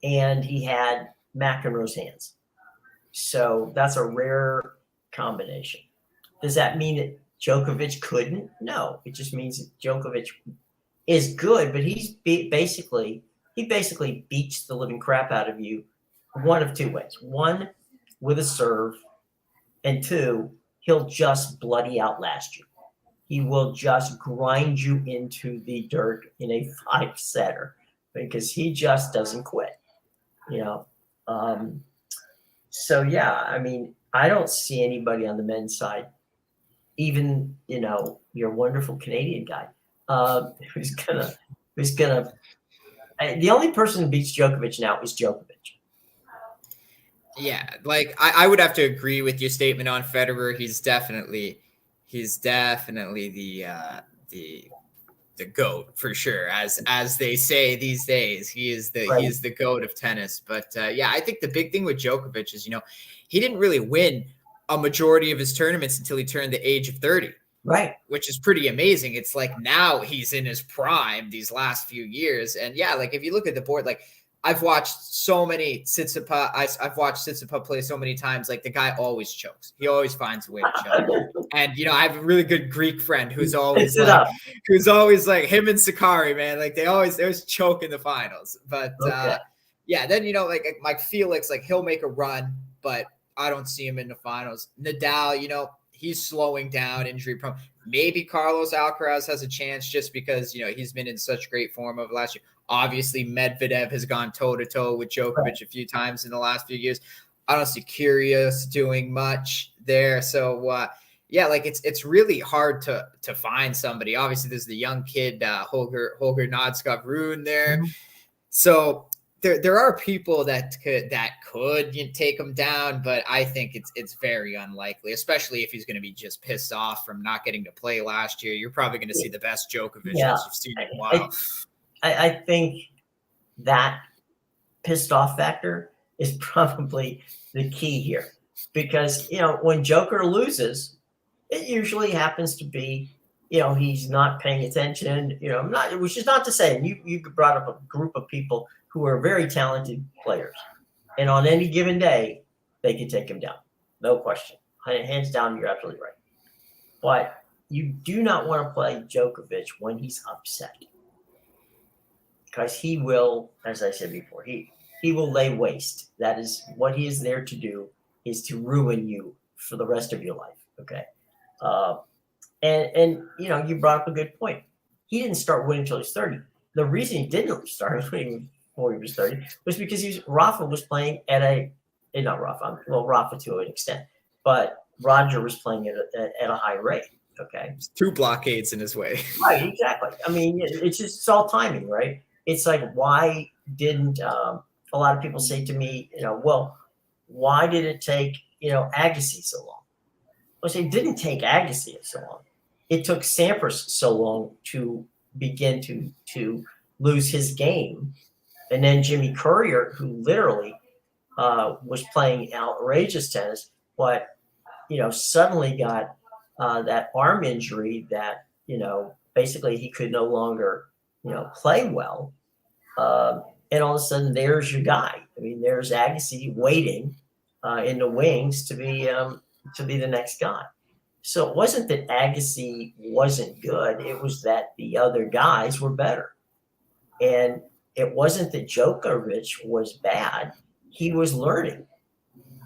and he had McEnroe's hands. So that's a rare combination. Does that mean that Djokovic couldn't? No, it just means that Djokovic is good, but he basically beats the living crap out of you one of two ways. One, with a serve, and two, he'll just bloody outlast you. He will just grind you into the dirt in a 5-setter because he just doesn't quit. So yeah, I mean, I don't see anybody on the men's side, even your wonderful Canadian guy, who's gonna. The only person who beats Djokovic now is Djokovic. Yeah, like I would have to agree with your statement on Federer. He's definitely the GOAT for sure, as they say these days. He is the GOAT of tennis. But yeah, I think the big thing with Djokovic is he didn't really win a majority of his tournaments until he turned the age of 30. Right. Which is pretty amazing. It's like now he's in his prime these last few years. And yeah, like if you look at the board, like I've watched so many Tsitsipas. I've watched Tsitsipas play so many times. Like the guy always chokes. He always finds a way to choke. And I have a really good Greek friend who's always like him and Sakari, man. Like they always choke in the finals. But yeah, then like Mike Felix, like he'll make a run, but I don't see him in the finals. Nadal, he's slowing down, injury prone. Maybe Carlos Alcaraz has a chance just because he's been in such great form over last year. Obviously, Medvedev has gone toe-to-toe with Djokovic a few times in the last few years. I don't see Kyrgios doing much there. So, yeah, like it's really hard to find somebody. Obviously, there's the young kid, Holger Nodskov-Rune there. Mm-hmm. So there are people that could take him down, but I think it's very unlikely, especially if he's going to be just pissed off from not getting to play last year. You're probably going to see the best Djokovic as you've seen in a while. I think that pissed off factor is probably the key here because, when Joker loses, it usually happens to be, he's not paying attention, which is not to say, you brought up a group of people who are very talented players. And on any given day, they can take him down. No question. Hands down, you're absolutely right. But you do not want to play Djokovic when he's upset. because he will, as I said before, he will lay waste. That is what he is there to do, is to ruin you for the rest of your life. Okay. And you brought up a good point. He didn't start winning until he was 30. The reason he didn't start winning before he was 30 was because Rafa was playing at not Rafa, well, Rafa to an extent, but Roger was playing at a high rate. Okay. 2 blockades in his way. Right, exactly. I mean, it's all timing, right? It's like, why didn't a lot of people say to me, well, why did it take Agassi so long? Well, it didn't take Agassi so long. It took Sampras so long to begin to lose his game, and then Jimmy Courier, who literally was playing outrageous tennis, but suddenly got that arm injury that basically he could no longer play well, and all of a sudden there's your guy. I mean, there's Agassi waiting in the wings to be the next guy. So it wasn't that Agassi wasn't good; it was that the other guys were better, and it wasn't that Djokovic was bad. He was learning,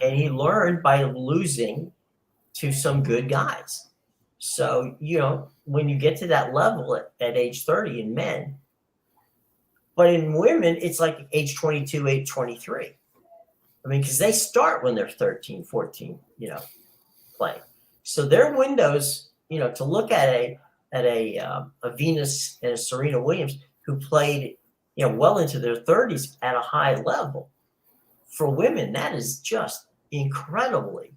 and he learned by losing to some good guys. So, when you get to that level at age 30 in men, but in women, it's like age 22, age 23. I mean, because they start when they're 13, 14, playing. So their windows, to look at a Venus and a Serena Williams who played, well into their 30s at a high level, for women, that is just incredibly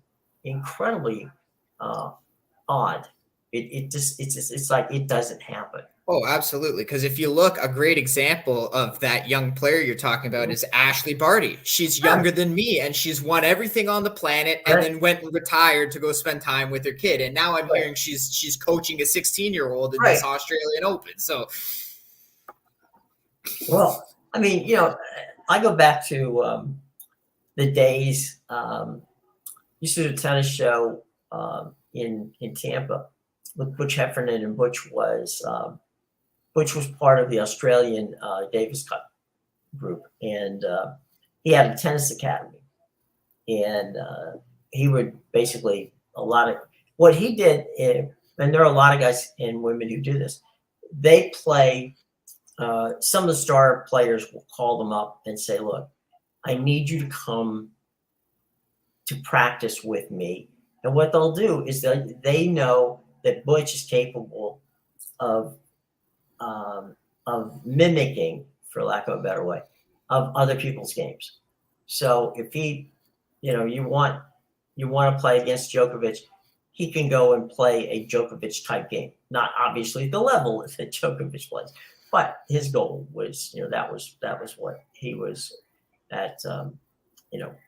odd. It's like it doesn't happen. Oh, absolutely. Because if you look, a great example of that young player you're talking about is Ashley Barty. She's younger than me, and she's won everything on the planet, and then went and retired to go spend time with her kid. And now I'm hearing she's coaching a 16-year-old in this Australian Open. So, well, I mean, I go back to the days. Used to do a tennis show in Tampa with Butch Heffernan, and Butch was part of the Australian Davis Cup group, and he had a tennis academy, and he would basically what he did, and there are a lot of guys and women who do this. They play. Some of the star players will call them up and say, "Look, I need you to come to practice with me." And what they'll do is they know that Butch is capable of mimicking, for lack of a better way, of other people's games. So if you want to play against Djokovic, he can go and play a Djokovic type game. Not obviously the level that Djokovic plays, but his goal was, that was what he was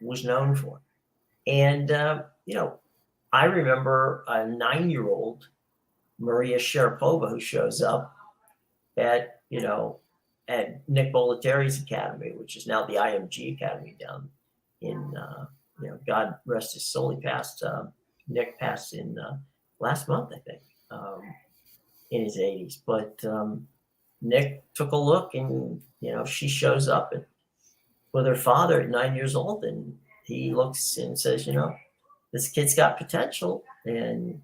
was known for. And I remember a 9-year-old, Maria Sharapova, who shows up at Nick Bollettieri's academy, which is now the IMG Academy down in God rest his soul. He passed. Nick passed in last month, I think, in his 80s. But Nick took a look, and she shows up with her father at 9 years old, and he looks and says, this kid's got potential, and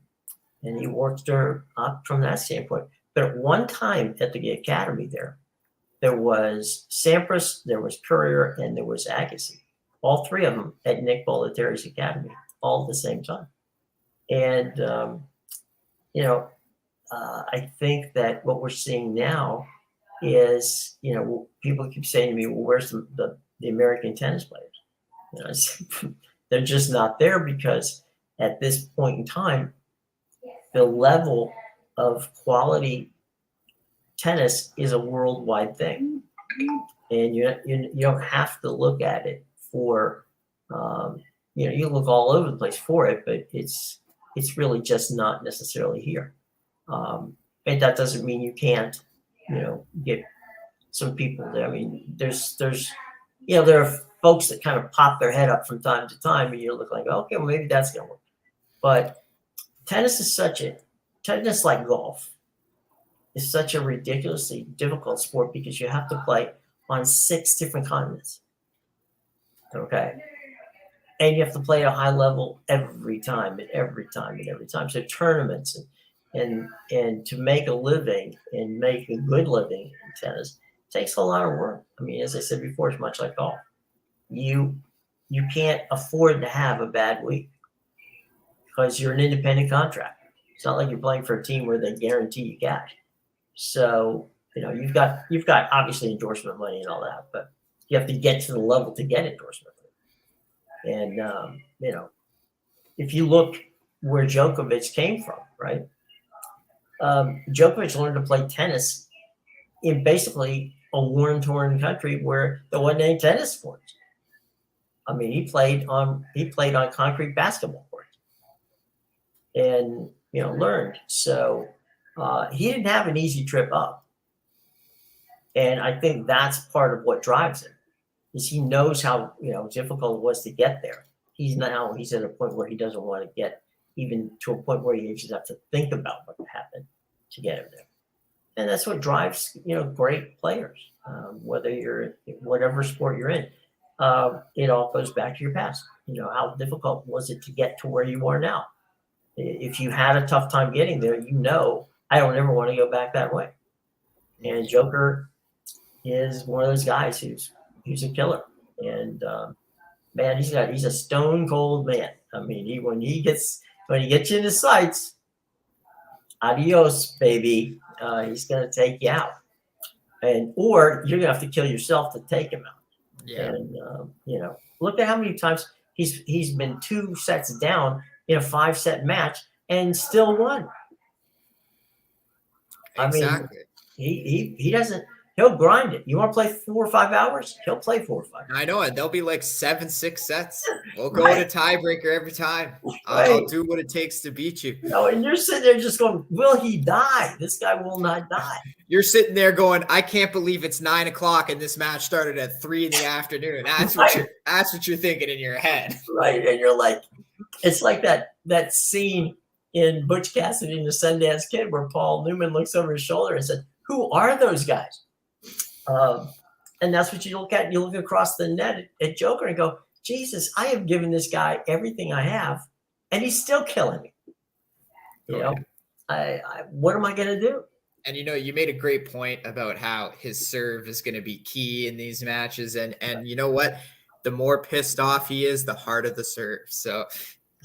he worked her up from that standpoint. But at one time at the academy there was Sampras, there was Courier, and there was Agassi. All three of them at Nick Bollettieri's academy, all at the same time. And I think that what we're seeing now is, people keep saying to me, "Well, where's the American tennis players?" They're just not there, because at this point in time, the level of quality tennis is a worldwide thing, and you don't have to look at it for you look all over the place for it, but it's really just not necessarily here. And that doesn't mean you can't get some people there. I mean, there's there are folks that kind of pop their head up from time to time, and you look like, okay, well, maybe that's gonna work. But tennis is tennis like golf. is such a ridiculously difficult sport because you have to play on 6 different continents. Okay. And you have to play at a high level every time and every time and every time. So tournaments and to make a living and make a good living in tennis takes a lot of work. I mean, as I said before, it's much like golf. You can't afford to have a bad week because you're an independent contractor. It's not like you're playing for a team where they guarantee you cash. So, you've got obviously endorsement money and all that, but you have to get to the level to get endorsement money. And, if you look where Djokovic came from, right? Djokovic learned to play tennis in basically a war-torn country where there wasn't any tennis sports. I mean, he played on concrete basketball courts and, learned. So he didn't have an easy trip up. And I think that's part of what drives him is he knows how, difficult it was to get there. He's at a point where he doesn't want to get even to a point where he just have to think about what happened to get him there. And that's what drives, great players, whether you're whatever sport you're in. It all goes back to your past. How difficult was it to get to where you are now? If you had a tough time getting there, I don't ever want to go back that way. And Joker is one of those guys who's a killer. And man, he's a stone cold man. I mean, when he gets you in his sights, adios, baby. He's gonna take you out, or you're gonna have to kill yourself to take him out. Yeah. And look at how many times he's been 2 sets down in a 5-set match and still won. Exactly. I mean, he doesn't. He'll grind it. You want to play 4 or 5 hours? He'll play 4 or 5. I know it. They'll be like 7-6 sets. We'll go Right. to tiebreaker every time. Right. I'll do what it takes to beat you. And you're sitting there just going, "Will he die? This guy will not die." You're sitting there going, "I can't believe it's 9 o'clock and this match started at 3 in the afternoon." That's what you're thinking in your head, right? And you're like, it's like that scene in Butch Cassidy and the Sundance Kid where Paul Newman looks over his shoulder and said, "Who are those guys?" And that's what you look at. You look across the net at Joker and go, "Jesus, I have given this guy everything I have, and he's still killing me." What am I going to do? And you made a great point about how his serve is going to be key in these matches, and you know what? The more pissed off he is, the harder the serve. So,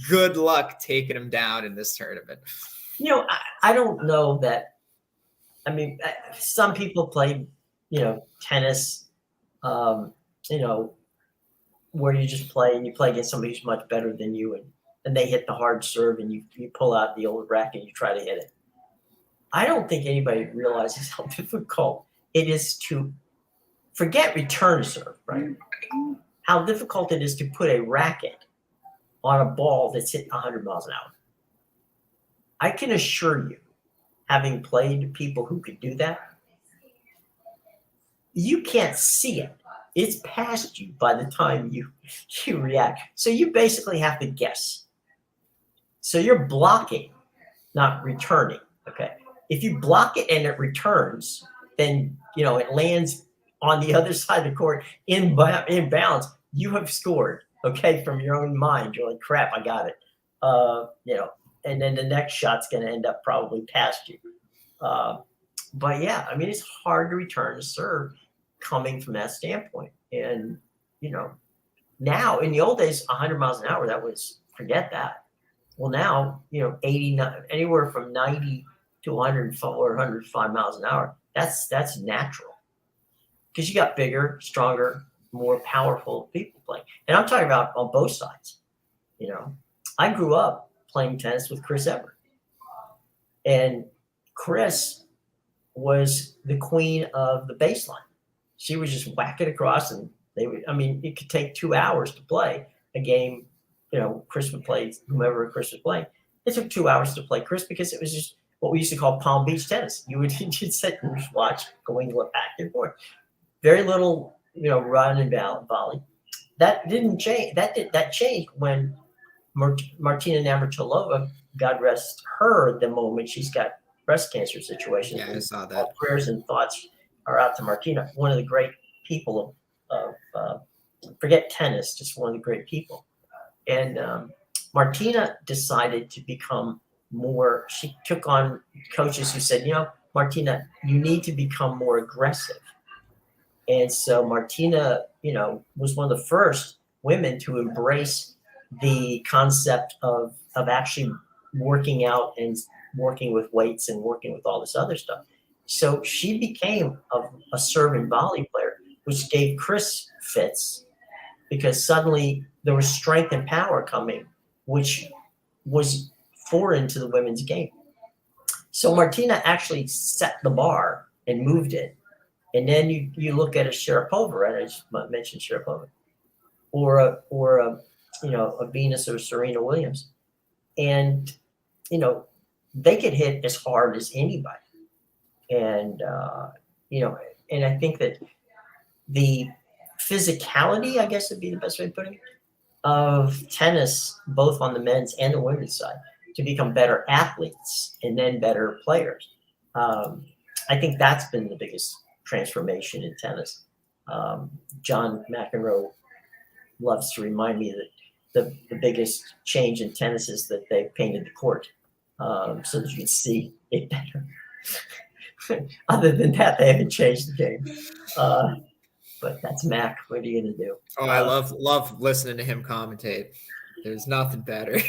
good luck taking him down in this tournament. I don't know that. I mean, some people play, tennis, where you just play and you play against somebody who's much better than you and they hit the hard serve and you pull out the old racket and you try to hit it. I don't think anybody realizes how difficult it is to forget return serve, right? How difficult it is to put a racket on a ball that's hit 100 miles an hour. I can assure you, having played people who could do that, you can't see it. It's past you by the time you react. So you basically have to guess. So you're blocking, not returning. Okay. If you block it and it returns, then it lands on the other side of the court in bounds. You have scored. Okay, from your own mind, you're like, "Crap, I got it." And then the next shot's going to end up probably past you. But yeah, I mean, it's hard to return a serve coming from that standpoint. And, now in the old days, 100 miles an hour, forget that. Well, now, 89, anywhere from 90 to 104 or 105 miles an hour, that's natural. Because you got bigger, stronger, more powerful people playing. And I'm talking about on both sides. I grew up playing tennis with Chris Evert. And Chris was the queen of the baseline. She was just whack it across, and it could take 2 hours to play a game. Chris would play whomever Chris was playing. It took 2 hours to play Chris because it was just what we used to call Palm Beach tennis. You'd sit and just watch going back and forth. Very little, run and volley. That didn't change. That changed when Martina Navratilova, God rest her, the moment she's got breast cancer situation. Yeah, I saw All that. prayers and thoughts are out to Martina, one of the great people of forget tennis, just one of the great people. And Martina decided to become more. She took on coaches who said, Martina, you need to become more aggressive. And so Martina, was one of the first women to embrace the concept of actually working out and working with weights and working with all this other stuff. So she became a serve and volley player, which gave Chris fits because suddenly there was strength and power coming, which was foreign to the women's game. So Martina actually set the bar and moved it. And then you look at a Sharapova, right? I just mentioned Sharapova, or a Venus or Serena Williams, and they get hit as hard as anybody, and and I think that the physicality, I guess would be the best way of putting it, of tennis, both on the men's and the women's side, to become better athletes and then better players. I think that's been the biggest transformation in tennis. John McEnroe loves to remind me that the biggest change in tennis is that they painted the court so that you can see it better. Other than that, they haven't changed the game. But that's Mac. What are you going to do? Oh, I love listening to him commentate. There's nothing better.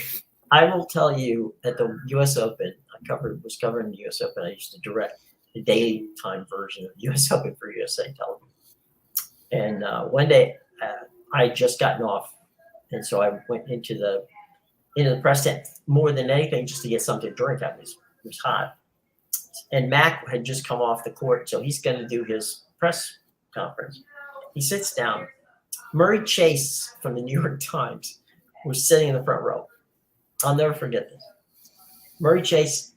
I will tell you at the U.S. Open, was covering the U.S. Open. I used to direct the daytime version of the U.S. Open for USA Television. And one day, I had just gotten off, and so I went into the press tent more than anything just to get something to drink. It was hot, and Mac had just come off the court, so he's going to do his press conference. He sits down. Murray Chase from the New York Times was sitting in the front row. I'll never forget this. Murray Chase,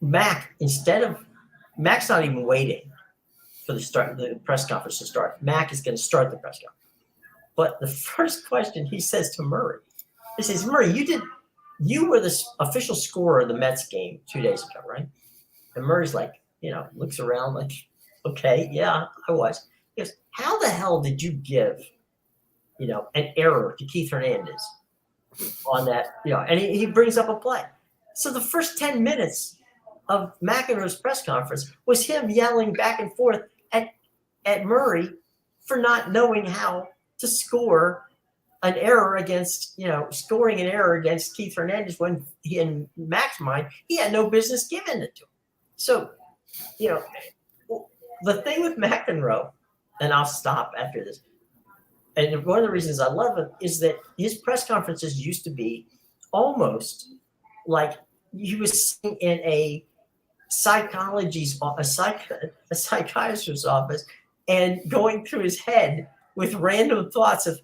Mac's not even waiting for the press conference to start. Mac is going to start the press conference. But the first question he says to Murray, he says, Murray, you were the official scorer of the Mets game 2 days ago, right? And Murray's like, looks around like, okay, yeah, I was. He goes, how the hell did you give, an error to Keith Hernandez on that, and he brings up a play. So the first 10 minutes of McEnroe's press conference was him yelling back and forth at Murray for not knowing how to score an error against, scoring an error against Keith Hernandez when in Mac's mind, he had no business giving it to him. So, the thing with McEnroe, and I'll stop after this, and one of the reasons I love him is that his press conferences used to be almost like he was sitting in a psychiatrist's office and going through his head with random thoughts of,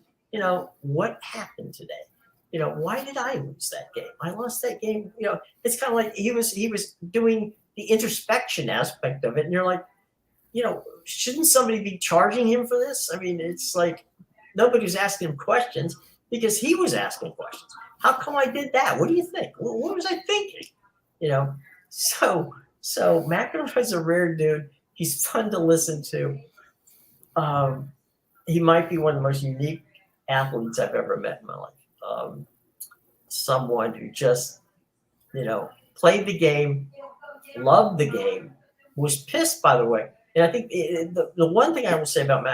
what happened today? Why did I lose that game? I lost that game. It's kind of like he was doing the introspection aspect of it. And you're like, shouldn't somebody be charging him for this? I mean, it's like nobody was asking him questions because he was asking questions. How come I did that? What do you think? What was I thinking? So McEnroe's a rare dude. He's fun to listen to. He might be one of the most unique athletes I've ever met in my life. Someone who just, played the game, loved the game, was pissed, by the way. And I think the one thing I will say about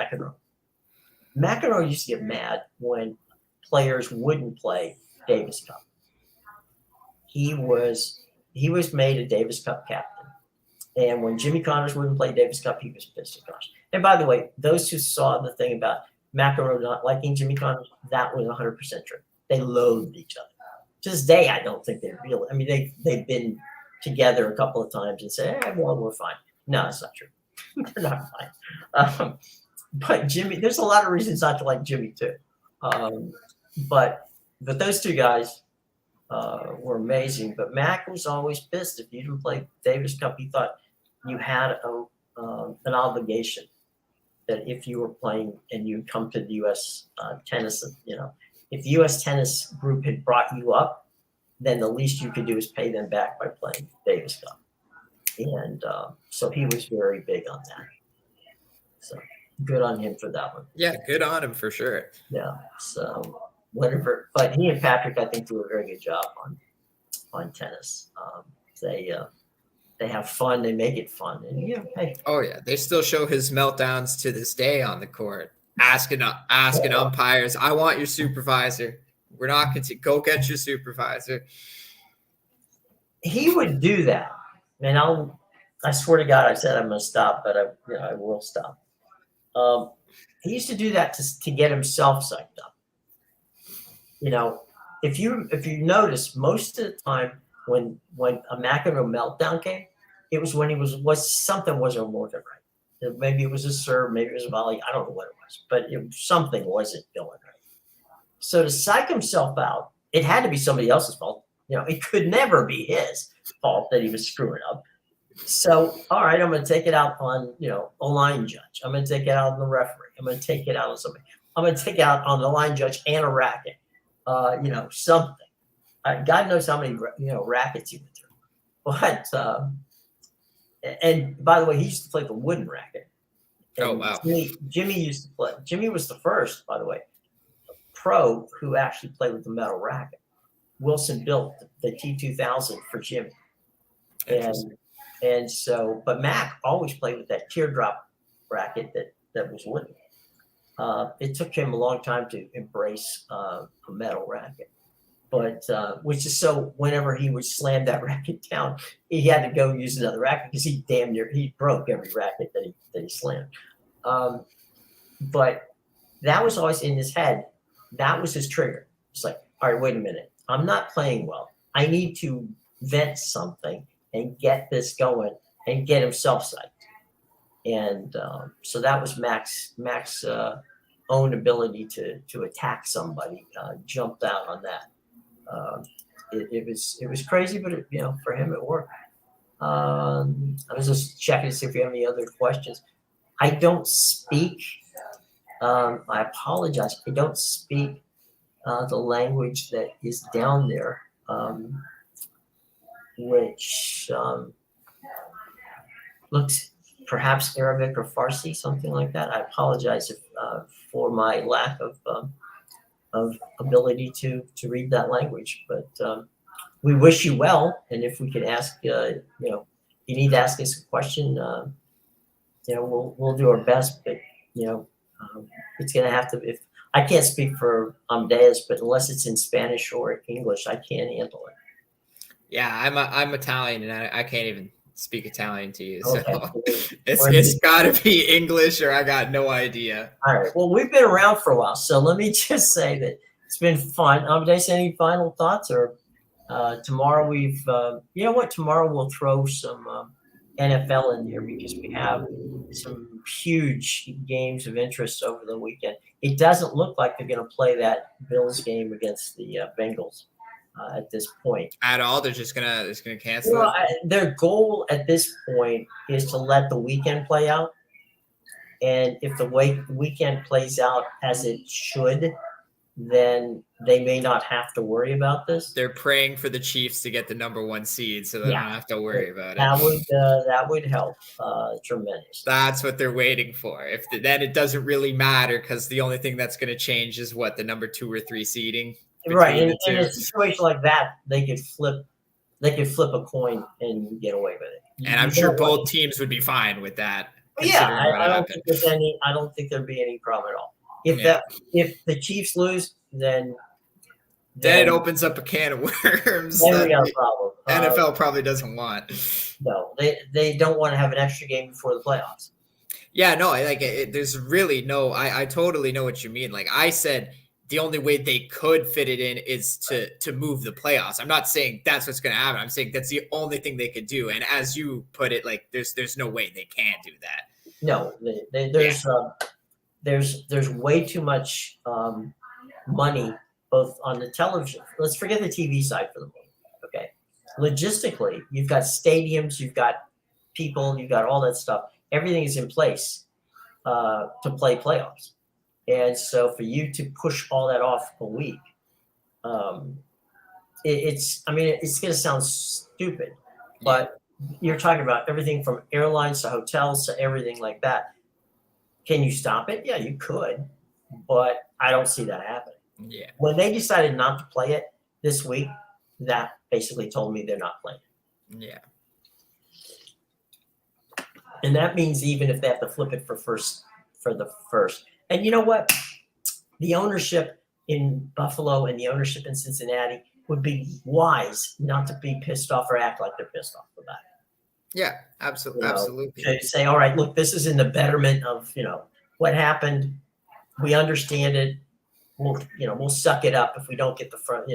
McEnroe used to get mad when players wouldn't play Davis Cup. He was made a Davis Cup captain. And when Jimmy Connors wouldn't play Davis Cup, he was pissed at Connors. And by the way, those who saw the thing about McEnroe not liking Jimmy Connors, that was 100% true. They loathed each other. To this day, I don't think they really. I mean, they've been together a couple of times and say, well, we're fine. No, that's not true. They're not fine. But Jimmy, there's a lot of reasons not to like Jimmy too. But those two guys were amazing. But Mac was always pissed if you didn't play Davis Cup. He thought you had an obligation that if you were playing and you come to the U.S. Tennis, if the U.S. Tennis group had brought you up, then the least you could do is pay them back by playing Davis Cup. And so he was very big on that. So good on him for that one. Yeah, good on him for sure. Yeah. So whatever, but he and Patrick, I think, do a very good job on tennis. They have fun. They make it fun. And yeah, hey. Oh yeah, they still show his meltdowns to this day on the court, asking umpires, "I want your supervisor. We're not going to go get your supervisor." He would do that, and I swear to God, I said I'm going to stop, but I will stop. He used to do that to get himself psyched up. You know, if you notice, most of the time when a McEnroe meltdown came, it was when he was something wasn't working right. Maybe it was a serve, maybe it was a volley. I don't know what it was, but something wasn't going right. So to psych himself out, it had to be somebody else's fault. You know, it could never be his fault that he was screwing up. So, all right, I'm going to take it out on, a line judge. I'm going to take it out on the referee. I'm going to take it out on somebody. I'm going to take it out on the line judge and a racket. Something. God knows how many, rackets he went through. But, and by the way, he used to play the wooden racket. And oh, wow. Jimmy used to play. Jimmy was the first, by the way, pro who actually played with the metal racket. Wilson built the T2000 for Jimmy. And so, but Mac always played with that teardrop racket that was wooden. It took him a long time to embrace a metal racket, but which is so whenever he would slam that racket down, he had to go use another racket because he broke every racket that he slammed. But that was always in his head. That was his trigger. It's like, all right, wait a minute. I'm not playing well. I need to vent something and get this going and get himself psyched. And so that was Mac's own ability to attack somebody, jumped out on that. It was crazy, but for him it worked. I was just checking to see if you have any other questions. I don't speak. I apologize. I don't speak the language that is down there, which looks perhaps Arabic or Farsi, something like that. I apologize for my lack of ability to read that language, but we wish you well. And if we could ask, you need to ask us a question, we'll do our best. But it's going to have to. If I can't speak for Amedeus, but unless it's in Spanish or English, I can't handle it. Yeah, I'm Italian, and I can't even speak Italian to you. So Okay. it's got to be English, or I got no idea. All right. Well, we've been around for a while, so let me just say that it's been fun. Amedeus, any final thoughts? Or tomorrow tomorrow we'll throw some NFL in here because we have some huge games of interest over the weekend. It doesn't look like they're going to play that Bills game against the Bengals at this point. At all? They're just gonna cancel Well, it? Their goal at this point is to let the weekend play out. And if the weekend plays out as it should, then they may not have to worry about this. They're praying for the Chiefs to get the number 1 seed, so they don't have to worry about it. That would help tremendously. That's what they're waiting for. Then it doesn't really matter because the only thing that's going to change is the number 2 or 3 seeding. Right, and in a situation like that, they could flip a coin and get away with it. And I'm sure both teams would be fine with that. Yeah, I don't think there'd be any problem at all. If the Chiefs lose, then it opens up a can of worms. Then we got a problem. NFL probably doesn't want. No, they don't want to have an extra game before the playoffs. Yeah, no, there's really no. I totally know what you mean. Like I said, the only way they could fit it in is to move the playoffs. I'm not saying that's what's going to happen. I'm saying that's the only thing they could do. And as you put it, there's no way they can do that. No, there's way too much money both on the television. Let's forget the TV side for the moment. Okay, logistically, you've got stadiums, you've got people, you've got all that stuff. Everything is in place to play playoffs. And so for you to push all that off a week, it's going to sound stupid, but you're talking about everything from airlines to hotels to everything like that. Can you stop it? Yeah, you could, but I don't see that happening. Yeah. When they decided not to play it this week, that basically told me they're not playing. Yeah. And that means even if they have to flip it for the first. And you know what? The ownership in Buffalo and the ownership in Cincinnati would be wise not to be pissed off or act like they're pissed off about it. Yeah, absolutely. You know, Absolutely. to say, all right, look, this is in the betterment of, what happened. We understand it. We'll suck it up if we don't get the front,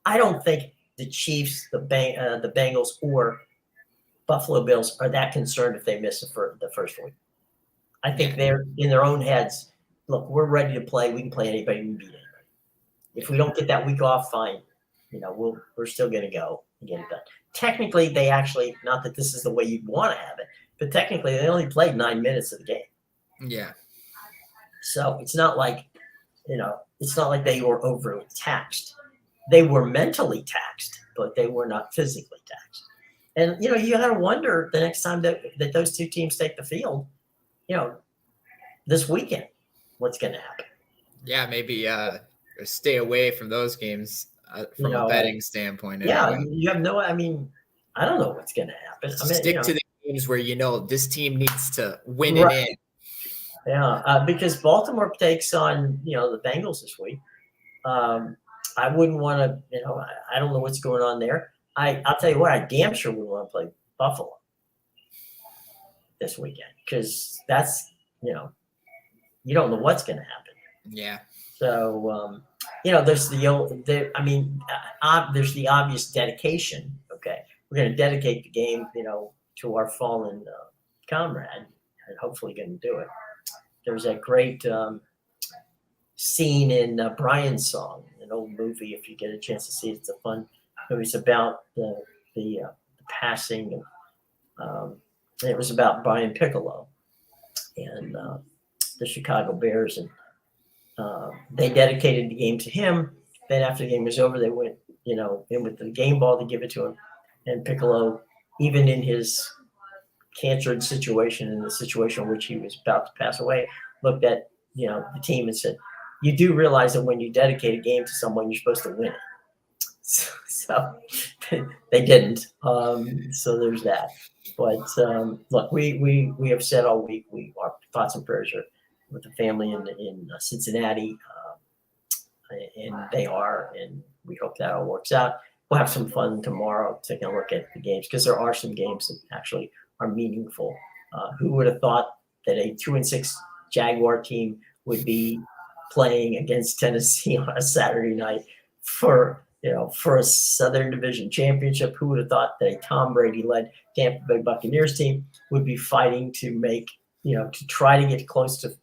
I don't think the Chiefs, the Bengals, or Buffalo Bills are that concerned if they miss the first week. I think they're in their own heads. Look, we're ready to play. We can play anybody. We can beat anybody. If we don't get that week off, fine. We're still going to go and get it done. Technically, they actually, not that this is the way you'd want to have it, but technically they only played 9 minutes of the game. Yeah. So it's not like, it's not like they were overly taxed. They were mentally taxed, but they were not physically taxed. And, you got to wonder the next time that those two teams take the field, this weekend, what's going to happen. Yeah, maybe stay away from those games from a betting standpoint. Yeah, anyway. you have no, I don't know what's going to happen. Stick to the games where this team needs to win it in. Yeah, because Baltimore takes on, the Bengals this week. I wouldn't want to, I don't know what's going on there. I'll tell you what, I damn sure wouldn't want to play Buffalo this weekend because that's, you don't know what's going to happen. Yeah. So, there's there's the obvious dedication. Okay. We're going to dedicate the game, to our fallen comrade and hopefully going to do it. There's that great scene in Brian's Song, an old movie. If you get a chance to see it, it's a fun movie. It's about the passing of, it was about Brian Piccolo and the Chicago Bears, and they dedicated the game to him. Then after the game was over, they went, in with the game ball to give it to him. And Piccolo, even in his cancer situation, in the situation in which he was about to pass away, looked at, the team and said, you do realize that when you dedicate a game to someone, you're supposed to win it. So they didn't. So there's that. But look, we have said all week, our thoughts and prayers are with the family in Cincinnati, and they are, and we hope that all works out. We'll have some fun tomorrow taking a look at the games because there are some games that actually are meaningful. Who would have thought that a 2-6 Jaguar team would be playing against Tennessee on a Saturday night for a Southern Division championship? Who would have thought that a Tom Brady-led Tampa Bay Buccaneers team would be fighting to make, to try to get close to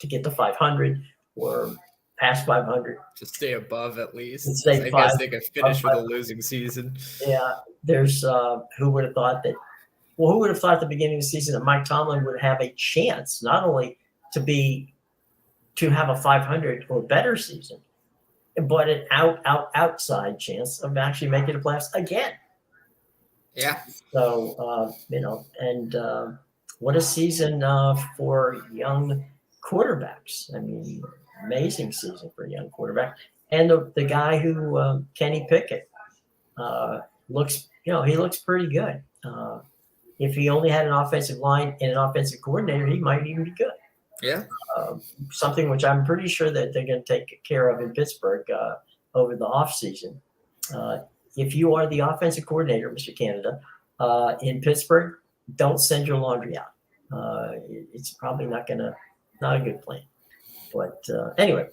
get to 500 or past 500. To stay above at least. I guess they could finish with a losing season. Yeah, there's who would have thought that? Well, who would have thought at the beginning of the season that Mike Tomlin would have a chance not only to have a 500 or better season, but an outside chance of actually making the playoffs again. Yeah. So what a season for young quarterbacks. Amazing season for a young quarterback. And the guy who Kenny Pickett looks pretty good. If he only had an offensive line and an offensive coordinator, he might even be good. Yeah. Something which I'm pretty sure that they're going to take care of in Pittsburgh over the offseason. If you are the offensive coordinator, Mr. Canada, in Pittsburgh, don't send your laundry out. It's probably not a good plan. But anyway,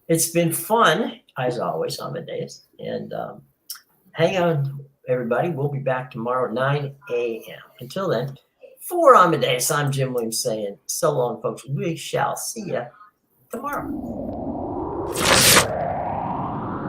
it's been fun, as always, Amedeus. And hang on, everybody. We'll be back tomorrow at 9 a.m. Until then, for Amedeus, I'm Jim Williams saying so long, folks. We shall see you tomorrow.